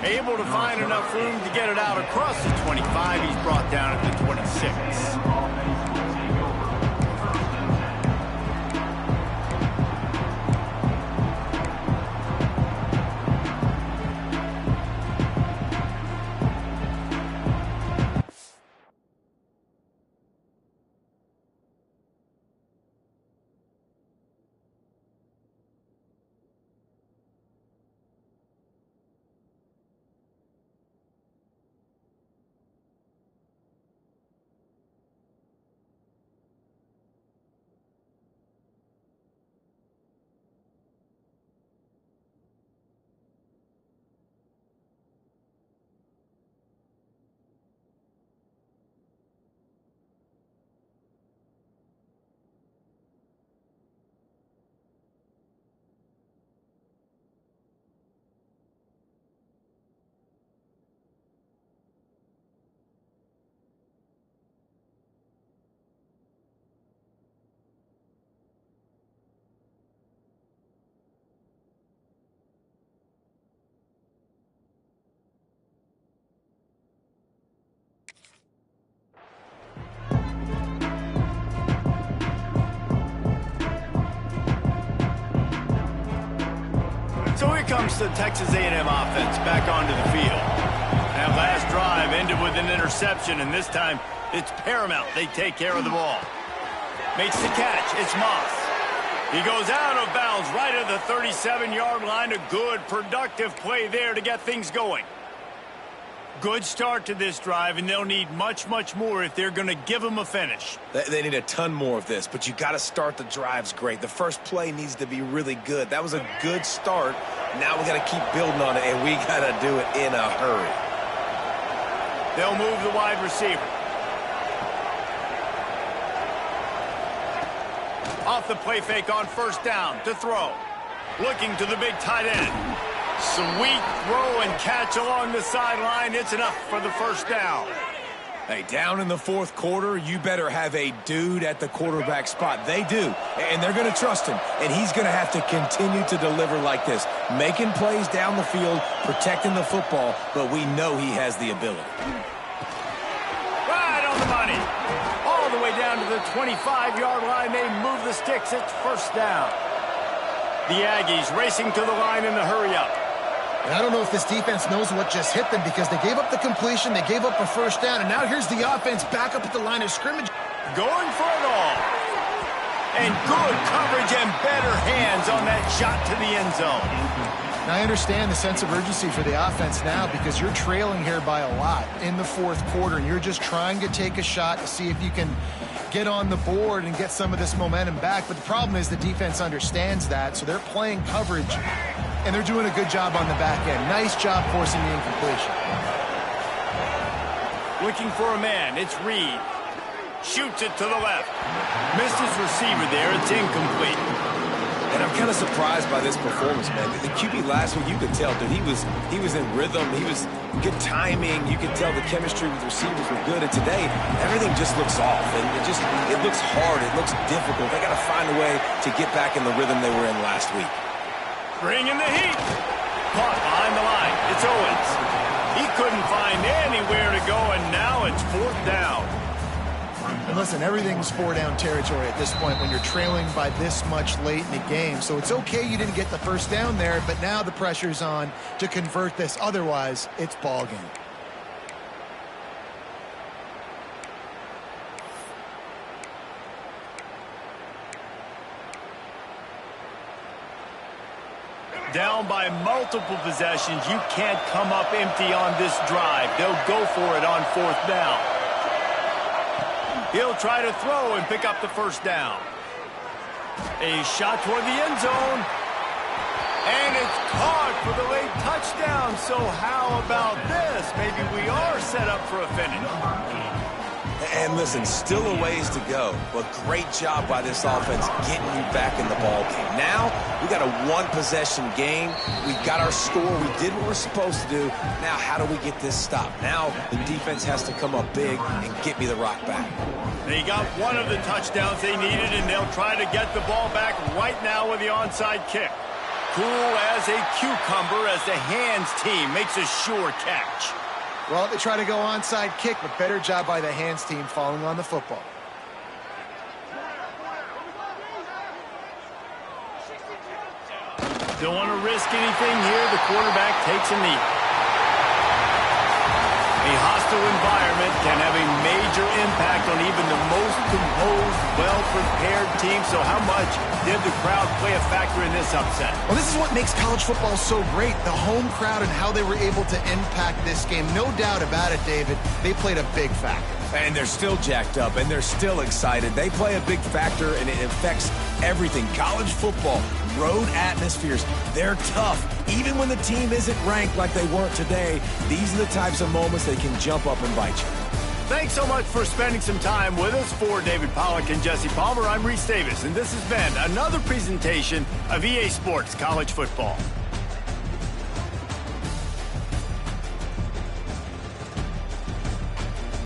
Able to find enough room to get it out across the 25. He's brought down at the 26. So here comes the Texas A&M offense back onto the field. That last drive ended with an interception, and this time it's paramount they take care of the ball. Makes the catch. It's Moss. He goes out of bounds right at the 37-yard line. A good, productive play there to get things going. Good start to this drive, and they'll need much, much more if they're going to give them a finish. They need a ton more of this, but you got to start the drives great. The first play needs to be really good. That was a good start. Now we got to keep building on it, and we got to do it in a hurry. They'll move the wide receiver. Off the play fake on first down to throw. Looking to the big tight end. Sweet throw and catch along the sideline. It's enough for the first down. Hey, down in the fourth quarter, you better have a dude at the quarterback spot. They do, and they're going to trust him, and he's going to have to continue to deliver like this, making plays down the field, protecting the football, but we know he has the ability. Right on the money. All the way down to the 25-yard line. They move the sticks. It's first down. The Aggies racing to the line in the hurry-up. And I don't know if this defense knows what just hit them because they gave up the completion, they gave up a first down, and now here's the offense back up at the line of scrimmage. Going for it all. And good coverage and better hands on that shot to the end zone. Now, I understand the sense of urgency for the offense now because you're trailing here by a lot in the fourth quarter, and you're just trying to take a shot to see if you can get on the board and get some of this momentum back. But the problem is the defense understands that, so they're playing coverage, and they're doing a good job on the back end. Nice job forcing the incompletion. Looking for a man. It's Reed. Shoots it to the left. Missed his receiver there. It's incomplete. And I'm kind of surprised by this performance, man. The QB last week, you could tell, dude, he was in rhythm. He was good timing. You could tell the chemistry with receivers were good. And today, everything just looks off. And it looks hard. It looks difficult. They got to find a way to get back in the rhythm they were in last week. Bringing the heat. Caught behind the line. It's Owens. He couldn't find anywhere to go, and now it's fourth down. And listen, everything's four-down territory at this point when you're trailing by this much late in the game. So it's okay you didn't get the first down there, but now the pressure's on to convert this. Otherwise, it's ball game. Down by multiple possessions. You can't come up empty on this drive. They'll go for it on fourth down. He'll try to throw and pick up the first down. A shot toward the end zone. And it's caught for the late touchdown. So how about this? Maybe we are set up for a finish. And listen, still a ways to go, but great job by this offense getting you back in the ball game. Now, we got a one-possession game. We got our score. We did what we're supposed to do. Now, how do we get this stopped? Now, the defense has to come up big and get me the rock back. They got one of the touchdowns they needed, and they'll try to get the ball back right now with the onside kick. Cool as a cucumber as the hands team makes a sure catch. Well, they try to go onside kick, but better job by the hands team falling on the football. Don't want to risk anything here. The quarterback takes a knee. A hostile environment can have a major impact on even the most composed, well-prepared team. So how much did the crowd play a factor in this upset? Well, this is what makes college football so great, the home crowd and how they were able to impact this game. No doubt about it, David. They played a big factor. And they're still jacked up, and they're still excited. They play a big factor, and it affects everything. College football, road atmospheres, they're tough. Even when the team isn't ranked like they weren't today, these are the types of moments they can jump up and bite you. Thanks so much for spending some time with us. For David Pollack and Jesse Palmer, I'm Reese Davis, and this has been another presentation of EA Sports College Football.